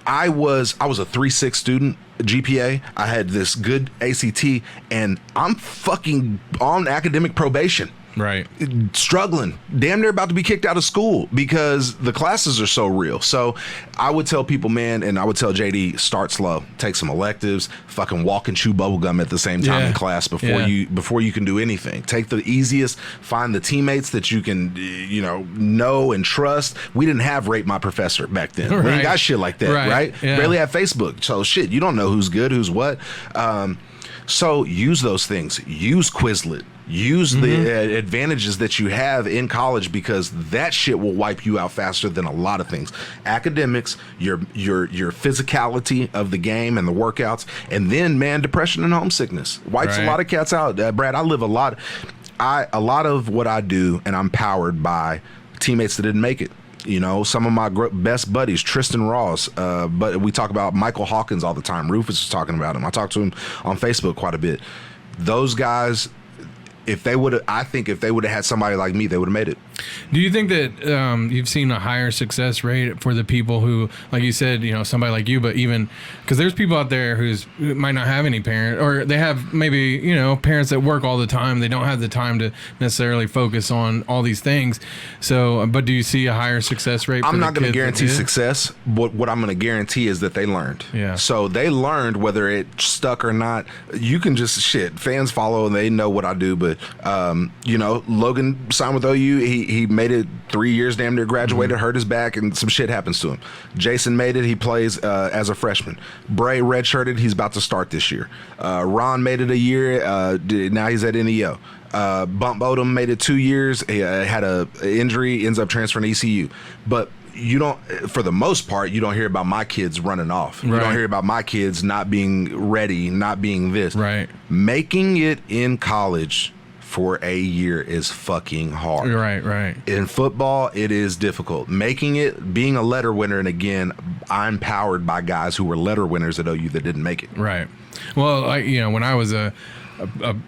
I was a 3.6 student GPA. I had this good ACT, and I'm fucking on academic probation. Right. Struggling, damn near about to be kicked out of school because the classes are so real. So I would tell people, man, and I would tell JD, start slow, take some electives, fucking walk and chew bubble gum at the same time in class before you can do anything. Take the easiest, find the teammates that you can know and trust. We didn't have Rate My Professor back then. We ain't got shit like that, right? Yeah. Barely have Facebook. So shit, you don't know who's good, who's what. So use those things. Use Quizlet. Use the advantages that you have in college, because that shit will wipe you out faster than a lot of things. Academics, your physicality of the game and the workouts, and then, man, depression and homesickness wipes a lot of cats out. Brad, I live a lot of what I do, and I'm powered by teammates that didn't make it. You know, some of my best buddies, Tristan Ross, but we talk about Michael Hawkins all the time. Rufus is talking about him. I talk to him on Facebook quite a bit. Those guys, if they would have had somebody like me, they would have made it. Do you think that you've seen a higher success rate for the people who, like you said, somebody like you, but even because there's people out there who might not have any parent, or they have maybe, parents that work all the time. They don't have the time to necessarily focus on all these things. So, but do you see a higher success rate? I'm not going to guarantee success, but what I'm going to guarantee is that they learned. Yeah. So they learned whether it stuck or not. You can just fans follow and they know what I do, but Logan signed with OU. He made it 3 years, damn near graduated, hurt his back, and some shit happens to him. Jason made it. He plays as a freshman. Bray redshirted. He's about to start this year. Ron made it a year. Now he's at NEO. Bump Bodum made it 2 years. He had a injury, ends up transferring to ECU. But you don't, for the most part, you don't hear about my kids running off. You don't hear about my kids not being ready, not being this. Right. Making it in college for a year is fucking hard. Right. In football, it is difficult. Making it, being a letter winner, and again, I'm powered by guys who were letter winners at OU that didn't make it. Right. Well, when I was a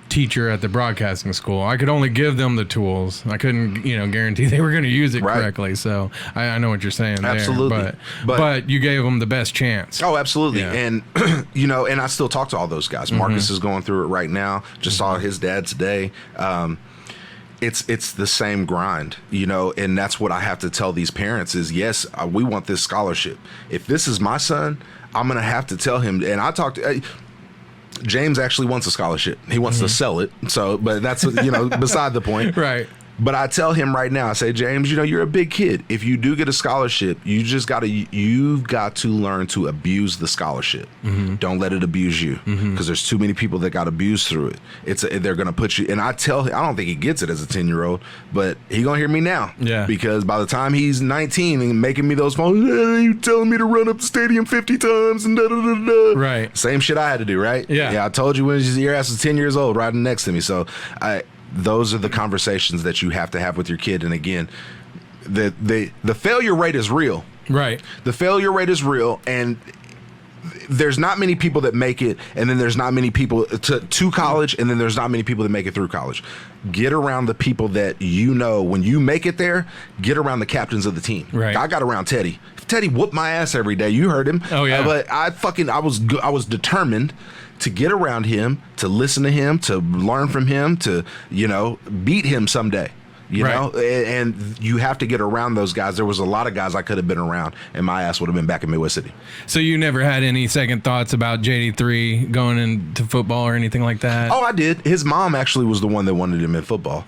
teacher at the broadcasting school, I could only give them the tools. I couldn't, guarantee they were going to use it correctly. So I know what you're saying. Absolutely. There. But you gave them the best chance. Oh, absolutely. Yeah. And, and I still talk to all those guys. Marcus is going through it right now. Just saw his dad today. It's the same grind, and that's what I have to tell these parents is, yes, we want this scholarship. If this is my son, I'm going to have to tell him. And I talked to James actually wants a scholarship. He wants to sell it. So, but that's, beside the point. Right. But I tell him right now, I say, James, you're a big kid. If you do get a scholarship, you've got to learn to abuse the scholarship. Don't let it abuse you, because there's too many people that got abused through it. They're going to put you, and I don't think he gets it as a 10-year-old, but he going to hear me now. Yeah. Because by the time he's 19 and making me those phones, hey, you telling me to run up the stadium 50 times and da-da-da-da. Right. Same shit I had to do, right? Yeah. I told you when your ass was 10 years old riding next to me. So those are the conversations that you have to have with your kid. And again, the failure rate is real. Right. The failure rate is real. And there's not many people that make it, and then there's not many people to college, and then there's not many people that make it through college. Get around the people that when you make it there, get around the captains of the team. Right. I got around Teddy. Teddy whooped my ass every day. You heard him. Oh, yeah. But I was determined to get around him, to listen to him, to learn from him, to, beat him someday. You know, and you have to get around those guys. There was a lot of guys I could have been around, and my ass would have been back in Midwest City. So you never had any second thoughts about JD3 going into football or anything like that? Oh, I did. His mom actually was the one that wanted him in football.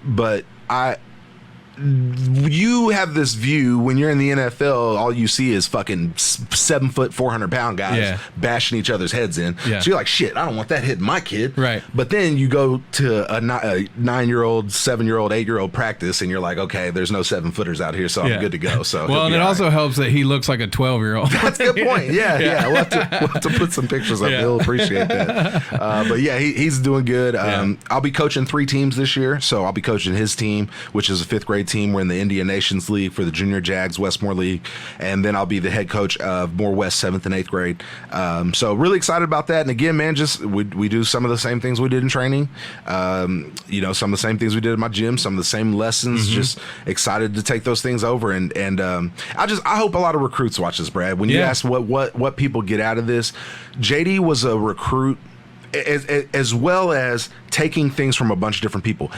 But you have this view when you're in the NFL, all you see is fucking 7 foot, 400-pound guys bashing each other's heads in. Yeah. So you're like, shit, I don't want that hitting my kid. Right. But then you go to a 9-year-old, 7-year-old, 8-year-old practice, and you're like, okay, there's no 7-footers out here, so I'm good to go. So well, and it also helps that he looks like a 12-year-old. That's a good point. Yeah. We'll have to put some pictures up. He'll appreciate that. But yeah, he's doing good. I'll be coaching 3 teams this year, so I'll be coaching his team, which is a 5th grade team. We're in the Indian Nations League for the Junior Jags Westmore League, and then I'll be the head coach of Moore West 7th and 8th grade. So really excited about that. And again, man, just we do some of the same things we did in training. Some of the same things we did in my gym, some of the same lessons. Just excited to take those things over. And I hope a lot of recruits watch this, Brad. When you ask what people get out of this, JD was a recruit as well as taking things from a bunch of different people.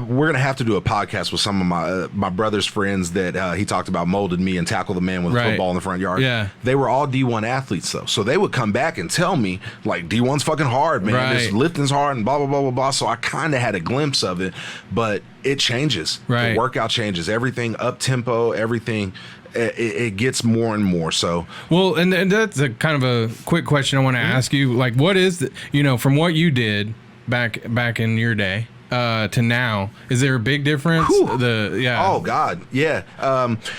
We're gonna have to do a podcast with some of my brother's friends that he talked about molded me and tackle the man with a football in the front yard. Yeah, they were all D1 athletes though, so they would come back and tell me like D1's fucking hard, man. This lifting's hard and blah blah blah blah blah. So I kind of had a glimpse of it, but it changes. The workout changes. Everything up tempo. Everything. It gets more and more. So well, and that's a kind of a quick question I want to ask you. Like, what is from what you did back in your day to now? Is there a big difference? Oh God, yeah.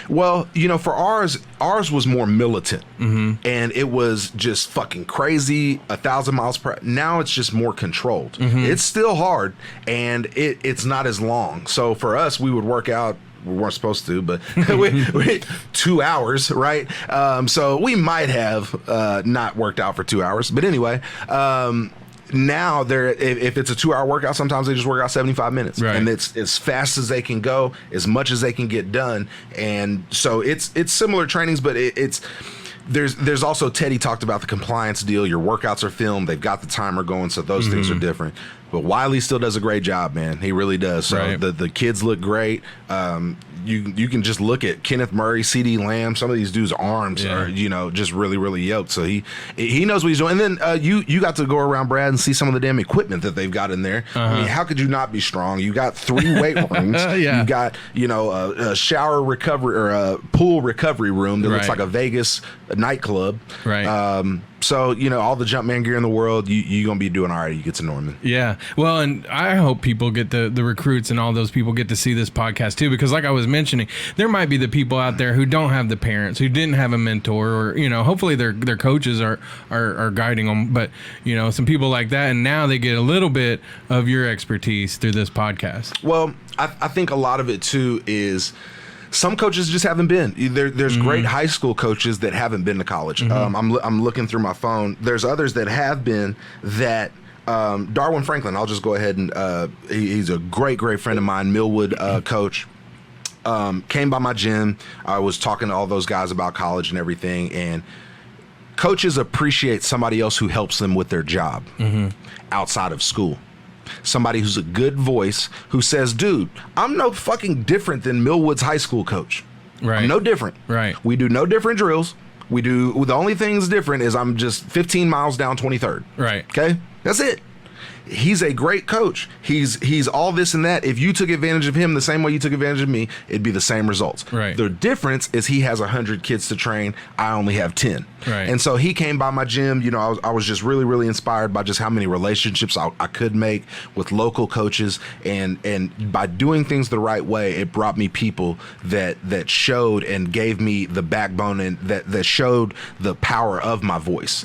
Well, for ours was more militant, and it was just fucking crazy, 1,000 miles per hour. Now it's just more controlled. It's still hard, and it's not as long. So for us, we would work out. We weren't supposed to, but we 2 hours, right? So we might have not worked out for 2 hours. But anyway, now if it's a 2-hour workout, sometimes they just work out 75 minutes. And it's as fast as they can go, as much as they can get done. And so it's similar trainings, but there's also, Teddy talked about the compliance deal. Your workouts are filmed. They've got the timer going, so those things are different. But Wiley still does a great job, man. He really does. So the kids look great. You can just look at Kenneth Murray, C.D. Lamb. Some of these dudes' arms are, just really, really yoked. So he knows what he's doing. And then you got to go around, Brad, and see some of the damn equipment that they've got in there. I mean, how could you not be strong? You got 3 weight rooms. You got, a shower recovery or a pool recovery room that looks like a Vegas nightclub. So, all the Jumpman gear in the world, you're going to be doing all right. You get to Norman. Yeah. Well, and I hope people get the recruits and all those people get to see this podcast too, because like I was mentioning, there might be the people out there who don't have the parents, who didn't have a mentor, or, hopefully their coaches are guiding them. But, some people like that. And now they get a little bit of your expertise through this podcast. Well, I think a lot of it too is, some coaches just haven't been. There's great high school coaches that haven't been to college. I'm looking through my phone. There's others that have been that. Darwin Franklin, I'll just go ahead and he's a great friend of mine, Millwood coach. Came by my gym. I was talking to all those guys about college and everything, and coaches appreciate somebody else who helps them with their job outside of school. Somebody who's a good voice, who says, dude, I'm no fucking different than Millwood's high school coach. I'm no different. We do no different drills. The only thing's different is I'm just 15 miles down 23rd. Okay? That's it. He's a great coach. He's all this and that. If you took advantage of him the same way you took advantage of me, it'd be the same results. The difference is he has 100 kids to train. I only have 10. And so he came by my gym. I was just really, really inspired by just how many relationships I could make with local coaches. And by doing things the right way, it brought me people that showed and gave me the backbone and that showed the power of my voice.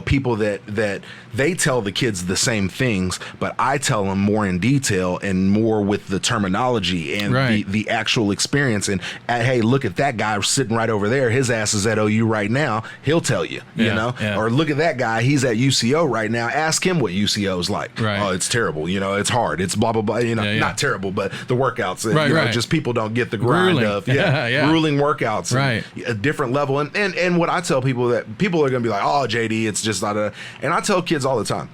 People that they tell the kids the same thing, but I tell them more in detail and more with the terminology and the actual experience. And hey, look at that guy sitting right over there. His ass is at OU right now. He'll tell you, Yeah. or look at that guy. He's at UCO right now. Ask him what UCO is like. Right. Oh, it's terrible. It's hard. It's blah, blah, blah. Not terrible, but the workouts, just people don't get the grind Grueling. of grueling workouts. Right. A different level. And what I tell people that people are going to be like, oh, JD, it's just not and I tell kids all the time,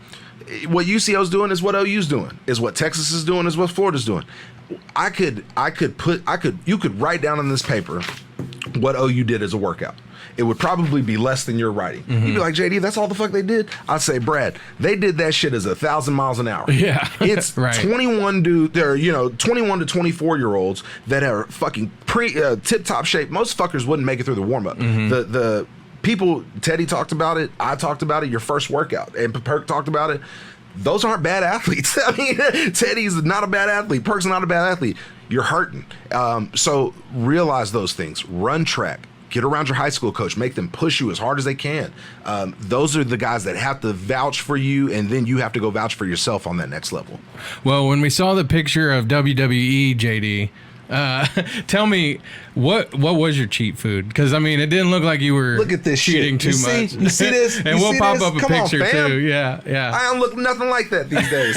what UCO's doing is what OU's doing, is what Texas is doing, is what Florida's doing. You could write down on this paper what OU did as a workout. It would probably be less than you're writing. You'd be like, JD, that's all the fuck they did? I'd say, Brad, they did that shit as 1,000 miles an hour. Yeah. It's 21 to 24 year olds that are fucking tip top shape. Most fuckers wouldn't make it through the warm up. The people, Teddy talked about it, I talked about it, your first workout, and Perk talked about it. Those aren't bad athletes. I mean, Teddy's not a bad athlete. Perk's not a bad athlete. You're hurting. So realize those things. Run track. Get around your high school coach. Make them push you as hard as they can. Those are the guys that have to vouch for you, and then you have to go vouch for yourself on that next level. Well, when we saw the picture of WWE, JD, tell me what was your cheat food? Because I mean, it didn't look like you were cheating too much. You see this? And we'll pop up a picture too. Yeah. I don't look nothing like that these days.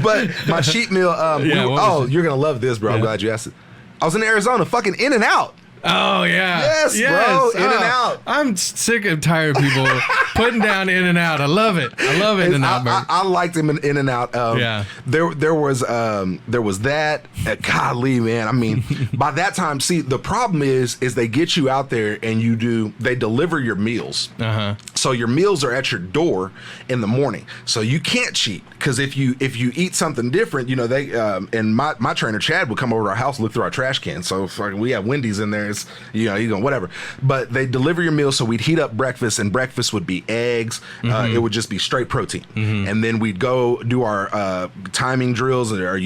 But my cheat meal. You're gonna love this, bro. I'm glad you asked it. I was in Arizona, fucking In-N-Out. Oh yeah. Yes, bro. In-N-Out. I'm sick and tired of people putting down In-N-Out. I love it. I love In-N-Out. I liked him in In-N-Out. There was that. Golly, man. I mean, by that time, see, the problem is they get you out there and they deliver your meals. So your meals are at your door in the morning. So you can't cheat, because if you eat something different, they and my trainer Chad would come over to our house, look through our trash can. So we have Wendy's in there. It's, whatever. But they deliver your meal, so we'd heat up breakfast, and breakfast would be eggs. It would just be straight protein. And then we'd go do our timing drills, or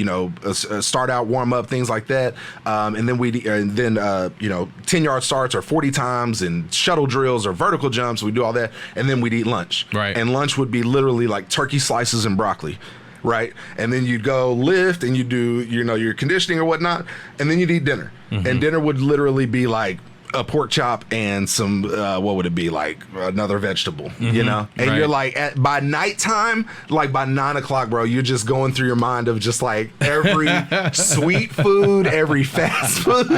start out, warm up, things like that. And then 10-yard starts or 40 times, and shuttle drills or vertical jumps. We do all that, and then we'd eat lunch. Right. And lunch would be literally like turkey slices and broccoli. Right. And then you'd go lift, and you do, your conditioning or whatnot. And then you'd eat dinner. And dinner would literally be like a pork chop and some, what would it be, like another vegetable, And you're like, by nighttime, like by 9 o'clock, bro, you're just going through your mind of just like every sweet food, every fast food.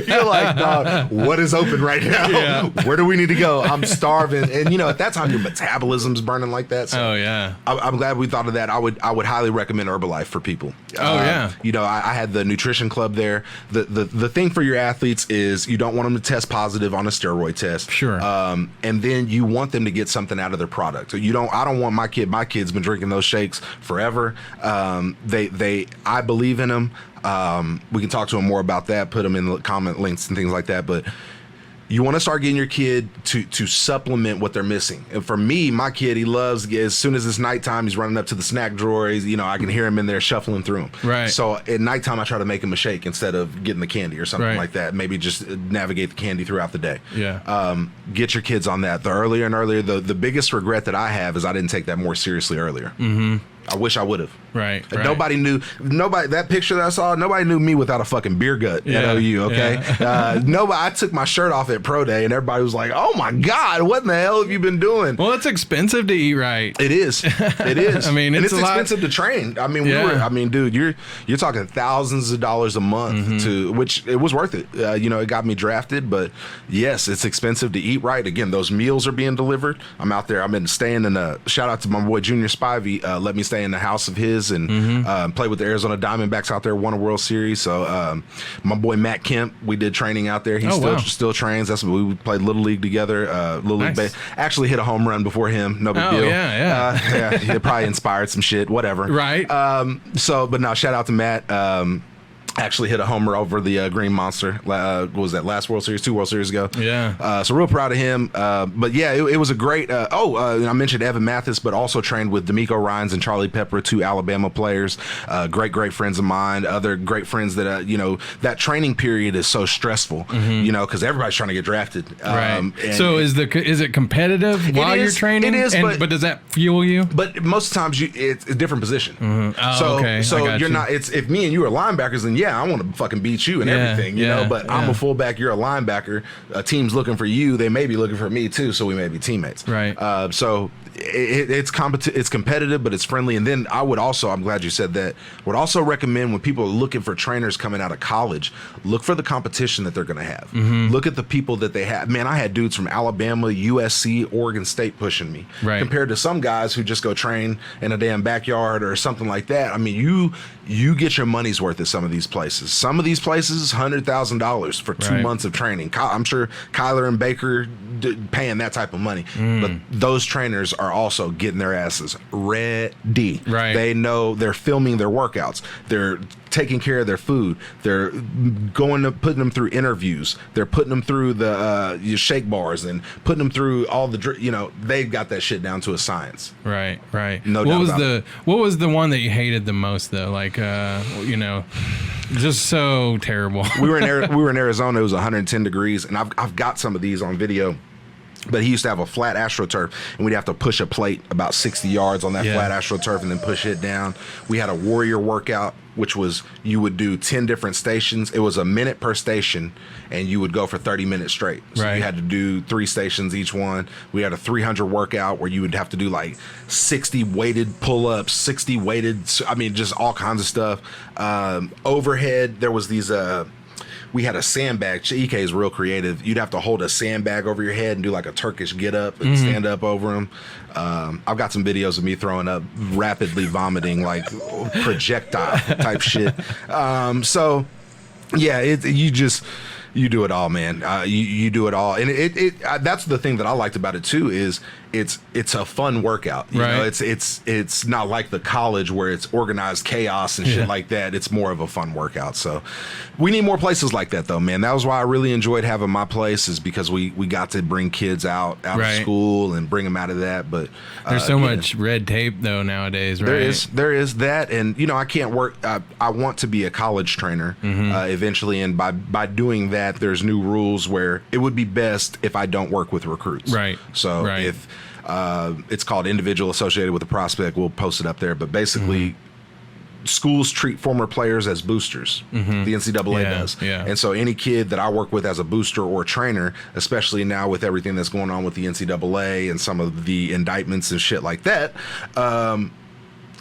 You're like, dog, what is open right now? Yeah. Where do we need to go? I'm starving. And at that time, your metabolism's burning like that. So I'm glad we thought of that. I would highly recommend Herbalife for people. I had the nutrition club there. The thing for your athletes is you don't want them to test positive on a steroid test. Sure. And then you want them to get something out of their product. So I don't want my kid's been drinking those shakes forever. I believe in them. We can talk to them more about that, put them in the comment links and things like that. But you want to start getting your kid to supplement what they're missing. And for me, my kid, he loves, as soon as it's nighttime, he's running up to the snack drawer. I can hear him in there shuffling through them. Right. So at nighttime, I try to make him a shake instead of getting the candy or something like that. Maybe just navigate the candy throughout the day. Yeah. Get your kids on that. The earlier and earlier, the biggest regret that I have is I didn't take that more seriously earlier. I wish I would have. Right. That picture that I saw, nobody knew me without a fucking beer gut at OU, okay? I took my shirt off at Pro Day, and everybody was like, oh my God, what in the hell have you been doing? Well, it's expensive to eat right. It is. It is. I mean, it's expensive to train. I mean, dude, you're talking thousands of dollars a month which it was worth it. It got me drafted, but yes, it's expensive to eat right. Again, those meals are being delivered. I'm out there. I've been staying in shout out to my boy Junior Spivey, let me stay in the house of his and play with the Arizona Diamondbacks out there, won a World Series. So my boy Matt Kemp, we did training out there. He still trains. That's what we played Little League together. Little League actually hit a home run before him. No big deal. Yeah. He probably inspired some shit. Whatever. Right. But now shout out to Matt. Actually hit a homer over the Green Monster. What was that, last World Series, 2 World Series ago? Yeah. So real proud of him. But yeah, it was a great. I mentioned Evan Mathis, but also trained with D'Amico Ryans and Charlie Pepper, 2 Alabama players. Great friends of mine. Other great friends that that training period is so stressful. Because everybody's trying to get drafted. Right. So is it competitive while you're training? It is. But does that fuel you? But most times it's a different position. Okay. So you're not. It's if me and you are linebackers, then yeah. yeah, I want to fucking beat you and everything, you know. But I'm a fullback, you're a linebacker. A team's looking for you. They may be looking for me too, so we may be teammates. Right. So it's competitive, but it's friendly. And then I'm glad you said that. Would also recommend when people are looking for trainers coming out of college, look for the competition that they're going to have. Look at the people that they have. Man, I had dudes from Alabama, USC, Oregon State pushing me, compared to some guys who just go train in a damn backyard or something like that. I mean, you get your money's worth at some of these places. Some of these places, $100,000 for 2 months of training. I'm sure Kyler and Baker paying that type of money, but those trainers are also getting their asses ready. Right. They know they're filming their workouts. They're taking care of their food. They're putting them through interviews. They're putting them through the shake bars and putting them through all the, they've got that shit down to a science. Right. No doubt about it. What was the one that you hated the most though? Like, just so terrible. we were in Arizona. It was 110 degrees, and I've got some of these on video. But he used to have a flat AstroTurf, and we'd have to push a plate about 60 yards on that flat AstroTurf and then push it down. We had a warrior workout, which was you would do 10 different stations. It was a minute per station, and you would go for 30 minutes straight. So you had to do 3 stations each one. We had a 300 workout where you would have to do like 60 weighted pull-ups, 60 weighted, just all kinds of stuff. Overhead, there was these... we had a sandbag. EK is real creative. You'd have to hold a sandbag over your head and do like a Turkish get up and stand up over them. I've got some videos of me throwing up, rapidly vomiting, like projectile type shit. So yeah, you do it all, man. You do it all, and that's the thing that I liked about it too. Is it's a fun workout. You know, it's not like the college where it's organized chaos and shit like that. It's more of a fun workout. So we need more places like that, though, man. That was why I really enjoyed having my place, is because we got to bring kids out of school and bring them out of that. But there's so much red tape though nowadays, right? There is that, and I can't work. I want to be a college trainer eventually, and by doing that, there's new rules where it would be best if I don't work with recruits. Right. So if it's called individual associated with a prospect, we'll post it up there. But basically, schools treat former players as boosters. The NCAA does. Yeah. And so any kid that I work with as a booster or trainer, especially now with everything that's going on with the NCAA and some of the indictments and shit like that,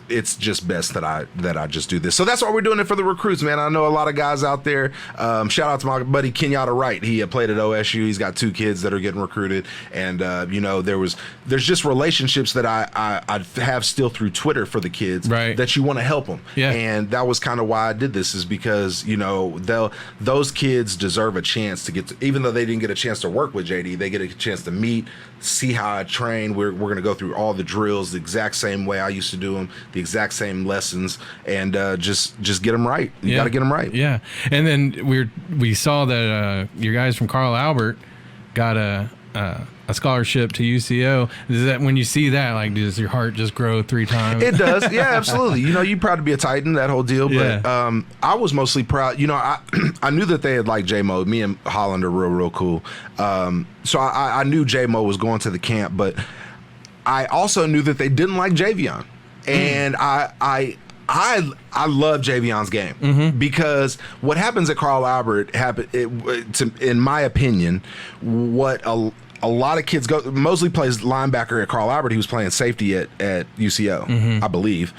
it's just best that I just do this. So that's why we're doing it for the recruits, man. I know a lot of guys out there. Shout out to my buddy Kenyatta Wright. He played at OSU. He's got 2 kids that are getting recruited, and there's just relationships that I have still through Twitter for the kids that you want to help them. Yeah. And that was kind of why I did this, is because those kids deserve a chance to get to, even though they didn't get a chance to work with JD, they get a chance to meet, see how I train. We're going to go through all the drills the exact same way I used to do them, the exact same lessons, and just get them right. You got to get them right. Yeah. And then we saw that your guys from Carl Albert got a scholarship to UCO. Is that, when you see that, like, does your heart just grow 3 times? It does. Yeah, absolutely. You're proud to be a Titan, that whole deal. But I was mostly proud. I knew that they had liked J-Mo. Me and Holland are real cool. So I knew J-Mo was going to the camp, but I also knew that they didn't like Javion. And I love Javion's game, because what happens at Carl Albert in my opinion, what a lot of kids go. Mosley plays linebacker at Carl Albert. He was playing safety at UCO, I believe.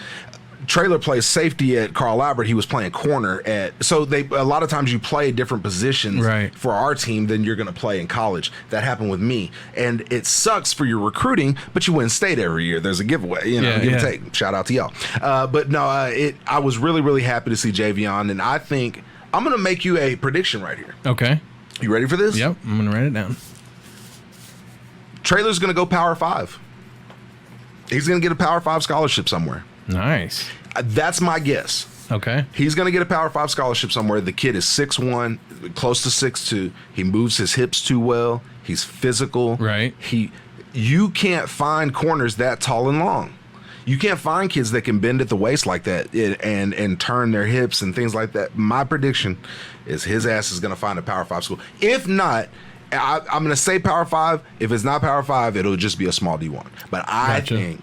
Traylor plays safety at Carl Albert. He was playing corner so a lot of times you play different positions for our team than you're going to play in college. That happened with me, and it sucks for your recruiting, but you win state every year. There's a giveaway, give and take. Shout out to y'all. But no, I was really happy to see Javion, and I think I'm going to make you a prediction right here. Okay. You ready for this? Yep, I'm going to write it down. Traylor's going to go Power 5. He's going to get a Power 5 scholarship somewhere. Nice. That's my guess. Okay. He's going to get a Power 5 scholarship somewhere. The kid is 6'1", close to 6'2". He moves his hips too well. He's physical. Right. You can't find corners that tall and long. You can't find kids that can bend at the waist like that and turn their hips and things like that. My prediction is his ass is going to find a Power 5 school. If not, I'm going to say Power 5. If it's not Power 5, it'll just be a small D1. But I think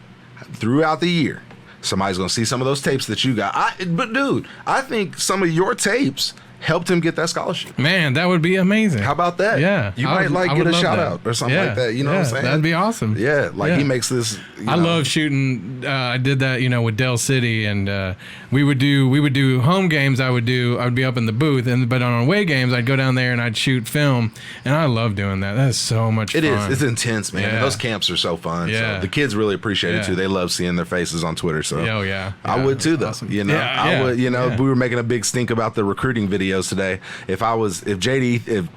throughout the year, Somebody's going to see some of those tapes that you got. But dude, I think some of your tapes helped him get that scholarship. Man, that would be amazing. How about that? Yeah. You might get a shout out or something like that. You know what I'm saying? That'd be awesome. Yeah. He makes this. I love shooting. I did that, with Dell City, and we would do home games. I would be up in the booth, but on away games, I'd go down there and I'd shoot film, and I love doing that. That's so much fun. It is. It's intense, man. Yeah. And those camps are so fun. Yeah. So the kids really appreciate it too. They love seeing their faces on Twitter. So I would too, though. Awesome. I would. We were making a big stink about the recruiting videos today. If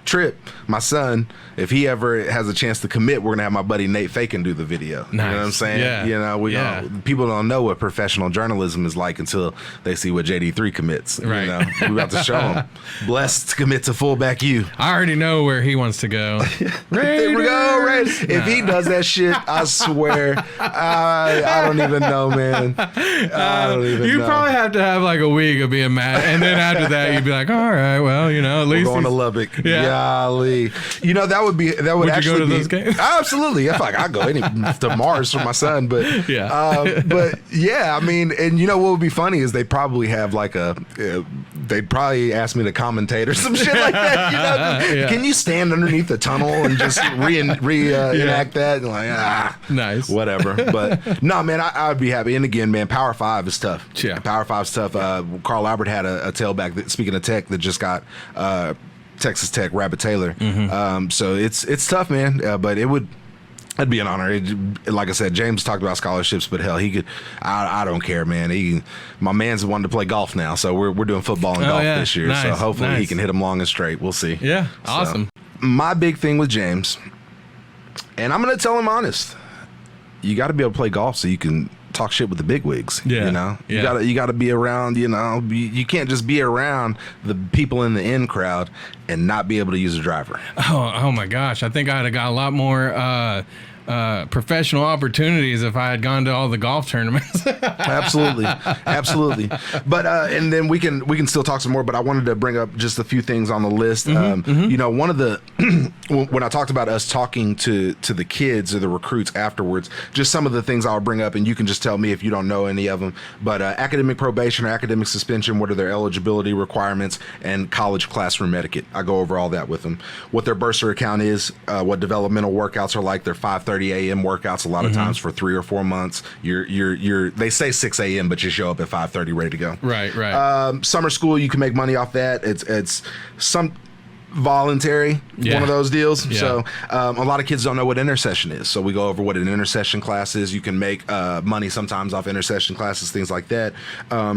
Tripp, my son, if he ever has a chance to commit, we're gonna have my buddy Nate Fakin do the video. Nice. You know what I'm saying? Yeah. People don't know what professional journalism is like until they see what JD3 commits. Right. We're about to show them. Blessed to commit to Fullback U. I already know where he wants to go. There we go, Raiders. If he does that shit, I swear, I don't even know, man. I don't even know. You'd probably have to have like a week of being mad, and then after that, you'd be like, all right, well, at least going to Lubbock. Yeah. Golly. Would you actually go to those games? Absolutely. If I go to Mars for my son, but I mean, and what would be funny is they probably have like they'd probably ask me to commentate or some shit like that. Can you stand underneath the tunnel and just reenact that? And nice, whatever. But no, man, I would be happy. And again, man, Power 5 is tough. Yeah, Power 5's tough. Carl Albert had a tailback speaking of Tech that just got Texas Tech, Rabbit Taylor. Mm-hmm. So it's tough, man. But it'd be an honor. Like I said, James talked about scholarships, but hell, he could. I don't care, man. My man's wanted to play golf now, so we're doing football and golf this year. Nice, so hopefully he nice. can hit them long and straight. We'll see. Yeah, So, awesome. my big thing with James, and I'm gonna tell him honest, you got to be able to play golf so you can talk shit with the big wigs. Yeah. You gotta be around. You can't just be around the people in the in crowd and not be able to use a driver. Oh my gosh, I think I'd have got a lot more professional opportunities if I had gone to all the golf tournaments. Absolutely. But and then we can still talk some more. But I wanted to bring up just a few things on the list. One of the when I talked about us talking to the kids or the recruits afterwards, just some of the things I'll bring up, and you can just tell me if you don't know any of them. But academic probation or academic suspension, what are their eligibility requirements, and college classroom etiquette. I go over all that with them. What their bursar account is, what developmental workouts are like. Their 5:30 a.m. workouts a lot of times for 3 or 4 months. They say 6 a.m. but you show up at 5:30 ready to go. Right. Summer school, you can make money off that. It's some voluntary, one of those deals. Yeah. So a lot of kids don't know what intercession is. So we go over what an intercession class is. You can make money sometimes off intercession classes, things like that.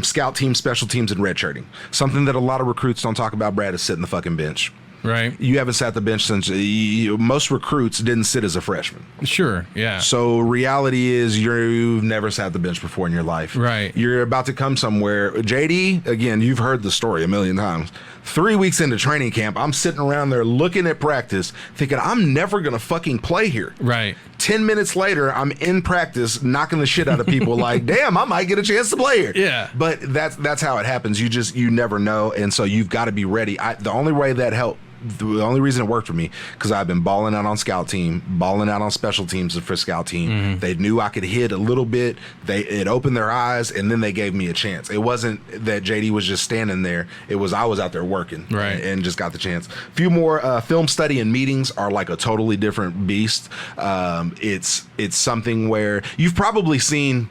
Scout teams, special teams, and redshirting. Something that a lot of recruits don't talk about, Brad, is sitting the fucking bench. Right. You haven't sat the bench since most recruits didn't sit as a freshman. Sure. Yeah. So reality is you've never sat the bench before in your life. Right. You're about to come somewhere. JD, again, you've heard the story a million times. 3 weeks into training camp, I'm sitting around there looking at practice thinking I'm never going to fucking play here. Right. 10 minutes later, I'm in practice knocking the shit out of people like, damn, I might get a chance to play here. Yeah. But that's how it happens. You never know. And so you've got to be ready. The only way that helped, the only reason it worked for me, because I've been balling out on scout team, balling out on special teams for scout team. They knew I could hit a little bit. It opened their eyes, and then they gave me a chance. It wasn't that JD was just standing there. It was I was out there working, and just got the chance. A few more film study and meetings are like a totally different beast. It's something where you've probably seen.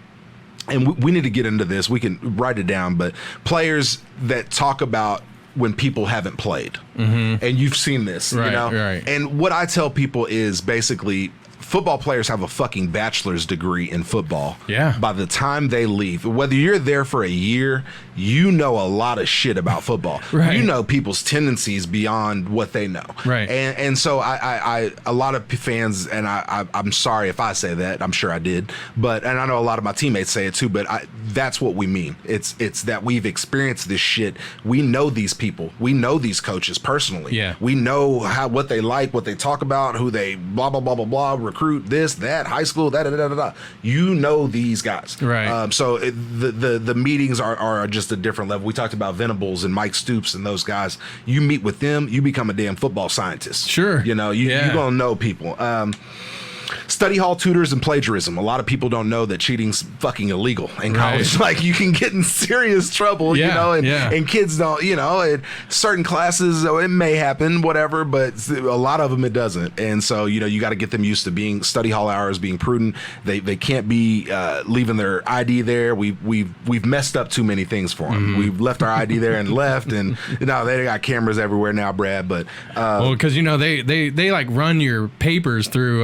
And we need to get into this. We can write it down, but players that talk about when people haven't played, and you've seen this, Right. And what I tell people is basically football players have a fucking bachelor's degree in football. Yeah. By the time they leave, whether you're there for a year, you know a lot of shit about football. Right. You know people's tendencies beyond what they know. Right. And so I a lot of fans, and I'm sorry if I say that, I'm sure I did, and I know a lot of my teammates say it too, but that's what we mean. It's that we've experienced this shit. We know these people. We know these coaches personally. Yeah. We know what they like, what they talk about, who they blah, blah, blah, blah, blah, recruit, this, that, high school, da. You know these guys. Right. So the meetings are just a different level. We talked about Venables and Mike Stoops and those guys. You meet with them, you become a damn football scientist. Sure. You're going to know people. Study hall tutors and plagiarism. A lot of people don't know that cheating's fucking illegal in college. Right. Like, you can get in serious trouble, you know, and kids don't, you know, in certain classes, it may happen, whatever, but a lot of them it doesn't. And so, you know, you got to get them used to being study hall hours, being prudent. They can't be leaving their ID there. We've messed up too many things for them. We've left our ID there and left, and you know, they got cameras everywhere now, Brad. But well, because you know they like run your papers through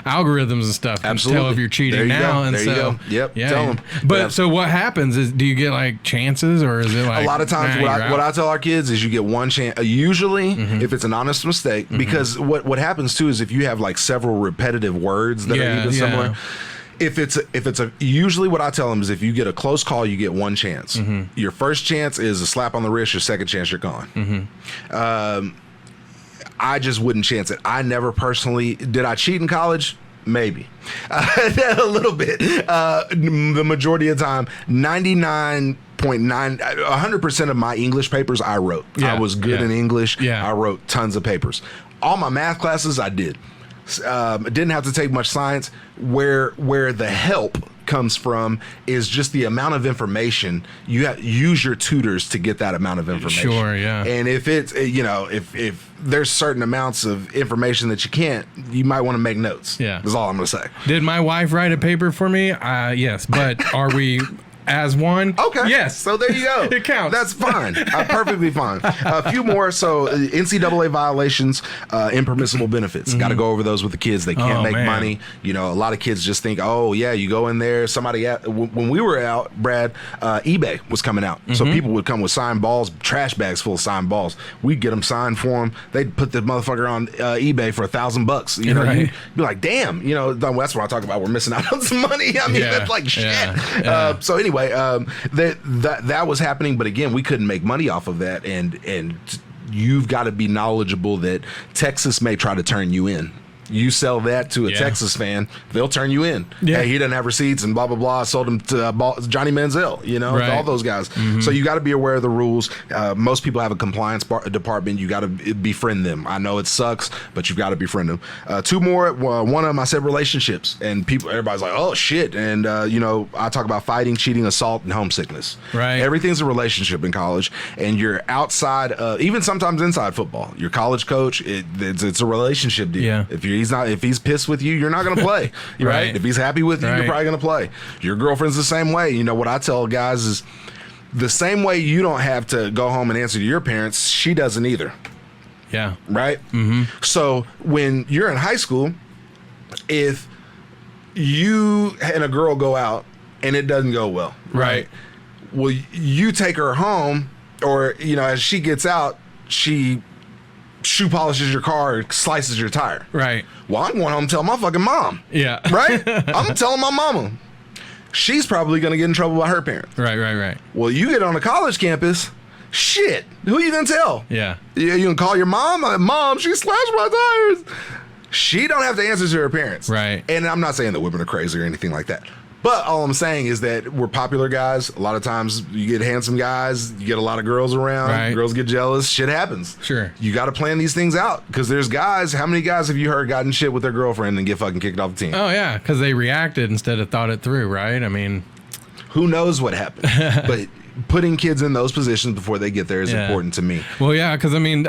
algorithms and stuff to tell if you're cheating now. And there so, you go. Yep. Yeah. Tell them. But so what happens is, do you get like chances, or is it like a lot of times what I tell our kids is you get one chance. Usually, if it's an honest mistake, because what happens too is if you have like several repetitive words that are even similar. If it's a usually what I tell them is if you get a close call, you get one chance. Your first chance is a slap on the wrist. Your second chance, you're gone. I just wouldn't chance it. I never personally did. I cheat in college? Maybe a little bit. The majority of the time, 100% of my English papers I wrote. I was good in English. I wrote tons of papers. All my math classes I did. Didn't have to take much science. Where the help comes from is just the amount of information. You use your tutors to get that amount of information. Sure, yeah. And if it's, you know, if there's certain amounts of information that you can't, you might want to make notes. Yeah. That's all I'm going to say. Did my wife write a paper for me? Yes. But are we as one? Okay. Yes. So there you go. It counts. That's fine. Perfectly fine. A few more. So NCAA violations, impermissible benefits. Got to go over those with the kids. They can't make money. You know, a lot of kids just think, oh, yeah, you go in there. Somebody, when we were out, Brad, eBay was coming out. So people would come with signed balls, trash bags full of signed balls. We'd get them signed for them. They'd put the motherfucker on eBay for $1,000. You know, you'd be like, damn, you know, that's what I talk about. We're missing out on some money. I mean, that's like shit. So anyway, that was happening, but again, we couldn't make money off of that, and you've got to be knowledgeable that Texas may try to turn you in. You sell that to a Texas fan, they'll turn you in. Hey, he doesn't have receipts and blah, blah, blah. I sold him to Johnny Manziel, you know, all those guys. So you got to be aware of the rules. Most people have a compliance department. You got to befriend them. I know it sucks, but you've got to befriend them. Two more. One of them, I said relationships. And everybody's like, oh, shit. And, you know, I talk about fighting, cheating, assault, and homesickness. Everything's a relationship in college. And you're outside, even sometimes inside football. Your college coach, it's a relationship deal. If he's pissed with you, you're not going to play, right? If he's happy with you, you're probably going to play. Your girlfriend's the same way. You know, what I tell guys is the same way you don't have to go home and answer to your parents, she doesn't either. Yeah. Right? So when you're in high school, if you and a girl go out and it doesn't go well, right? Well, you take her home, or, you know, as she gets out, she shoe polishes your car, slices your tire. Well, I'm going home and tell my fucking mom. Right? I'm telling my mama. She's probably going to get in trouble by her parents. Right. Well, you get on a college campus, shit, who you going to tell? You going to call your mom? Mom, she slashed my tires. She don't have to answer to her parents. And I'm not saying that women are crazy or anything like that. But all I'm saying is that we're popular guys. A lot of times you get handsome guys, you get a lot of girls around, girls get jealous, shit happens. You got to plan these things out, because there's guys, how many guys have you heard gotten shit with their girlfriend and get fucking kicked off the team? Oh, yeah, because they reacted instead of thought it through, right? I mean, who knows what happened? But putting kids in those positions before they get there is important to me. Well, yeah, because I mean,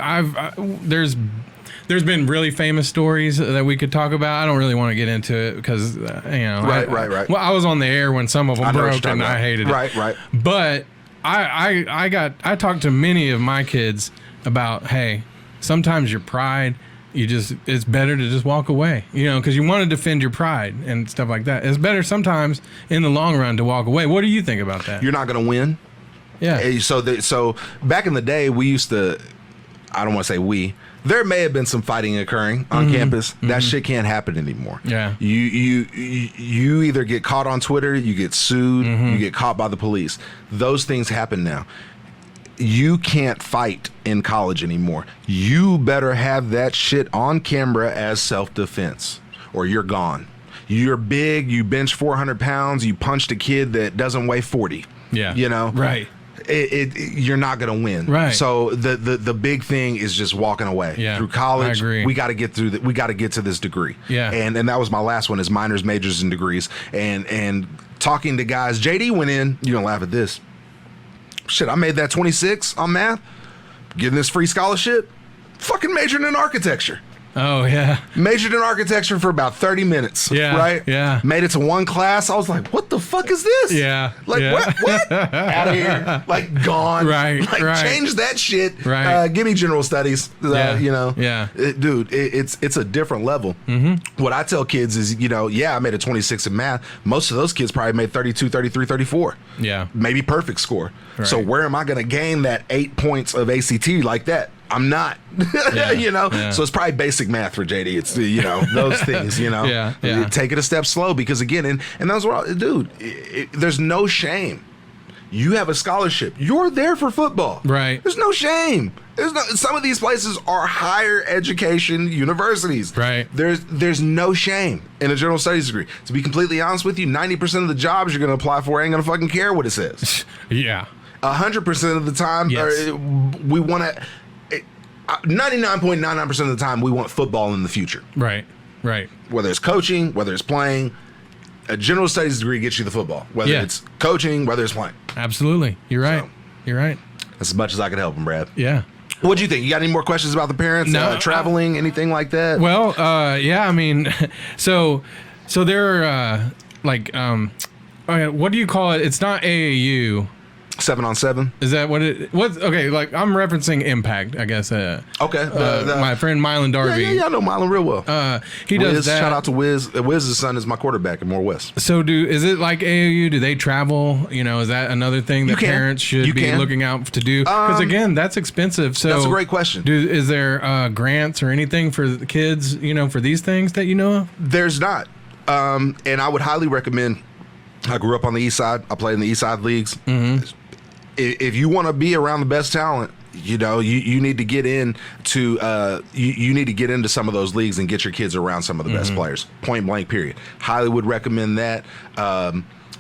there's been really famous stories that we could talk about. I don't really want to get into it because, you know. Right. Well, I was on the air when some of them broke, and I hated it. Right. But I talked to many of my kids about, hey, sometimes your pride, it's better to just walk away, you know, because you want to defend your pride and stuff like that. It's better sometimes in the long run to walk away. What do you think about that? You're not going to win. Yeah. So back in the day, we used to, I don't want to say we, there may have been some fighting occurring on campus. That shit can't happen anymore. You either get caught on Twitter, you get sued, you get caught by the police. Those things happen now. You can't fight in college anymore. You better have that shit on camera as self-defense, or you're gone. You're big, you bench 400 pounds, you punched a kid that doesn't weigh 40. You know? you're not gonna win. Right. So the big thing is just walking away. Yeah, Through college, I agree. we got to get through we got to get to this degree. Yeah. And that was my last one, is minors, majors, and degrees. And talking to guys, JD went in. You're gonna laugh at this. Shit, I made that 26 on math, getting this free scholarship. Fucking majored in architecture. Oh, yeah. Majored in architecture for about 30 minutes. Yeah, Right? yeah. Made it to one class. I was like, what the fuck is this? Yeah, Like, yeah. what? Out of here. Like, gone. Right, Like, right. change that shit. Right. Give me general studies. Yeah, You know? yeah. Dude, it's a different level. Mm-hmm. What I tell kids is, I made a 26 in math. Most of those kids probably made 32, 33, 34. Yeah. Maybe perfect score. Right. So where am I going to gain that 8 points of ACT like that? I'm not. Yeah, yeah. So it's probably basic math for JD. It's those things. Yeah, yeah. Take it a step slow, because again, and that's what, dude. There's no shame. You have a scholarship. You're there for football. Right. There's no shame. Some of these places are higher education universities. Right. There's no shame in a general studies degree. To be completely honest with you, 90% of the jobs you're going to apply for ain't going to fucking care what it says. Yeah. 100% of the time, Yes. we want to. 99.99% of the time, we want football in the future. Right. Right. Whether it's coaching, whether it's playing, a general studies degree gets you the football. Whether Yeah. it's coaching, whether it's playing. Absolutely. You're right. So- You're right. That's as much as I can help them, Brad. Yeah. What do you think? You got any more questions about the parents? No, Traveling, anything like that? Well, yeah, I mean, so they're what do you call it? It's not AAU. 7-on-7. Is that what it? What? Okay, like I'm referencing Impact, I guess. Okay. My friend Mylan Darby. Yeah, I know Milan real well. He Wiz, does that. Shout out to Wiz. Wiz's son is my quarterback at Moore West. So is it like AAU? Do they travel? Is that another thing that can. parents should You be can. looking out to do? Because again, that's expensive. So That's a great question. Is there grants or anything for the kids? For these things that you know of? There's not. And I would highly recommend. I grew up on the East Side. I played in the East Side leagues. Mm-hmm. If you want to be around the best talent, you need to get into you need to get into some of those leagues and get your kids around some of the best players. Point blank. Period. Highly would recommend that.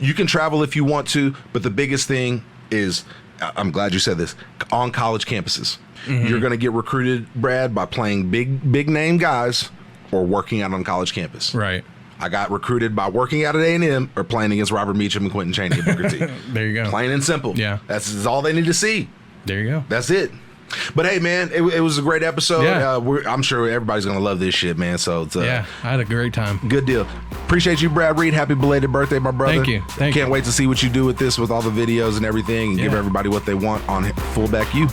You can travel if you want to, but the biggest thing is, I'm glad you said this, on college campuses. Mm-hmm. You're going to get recruited, Brad, by playing big name guys or working out on college campus. Right. I got recruited by working out at A&M or playing against Robert Meacham and Quentin Chaney at Booker T. There you go. Plain and simple. Yeah. That's all they need to see. There you go. That's it. But hey, man, it was a great episode. Yeah. I'm sure everybody's going to love this shit, man. So it's Yeah, I had a great time. good deal. Appreciate you, Brad Reed. Happy belated birthday, my brother. Thank you. Thank Can't you. wait to see what you do with this, with all the videos and everything, and give Yeah. everybody what they want on Fullback U.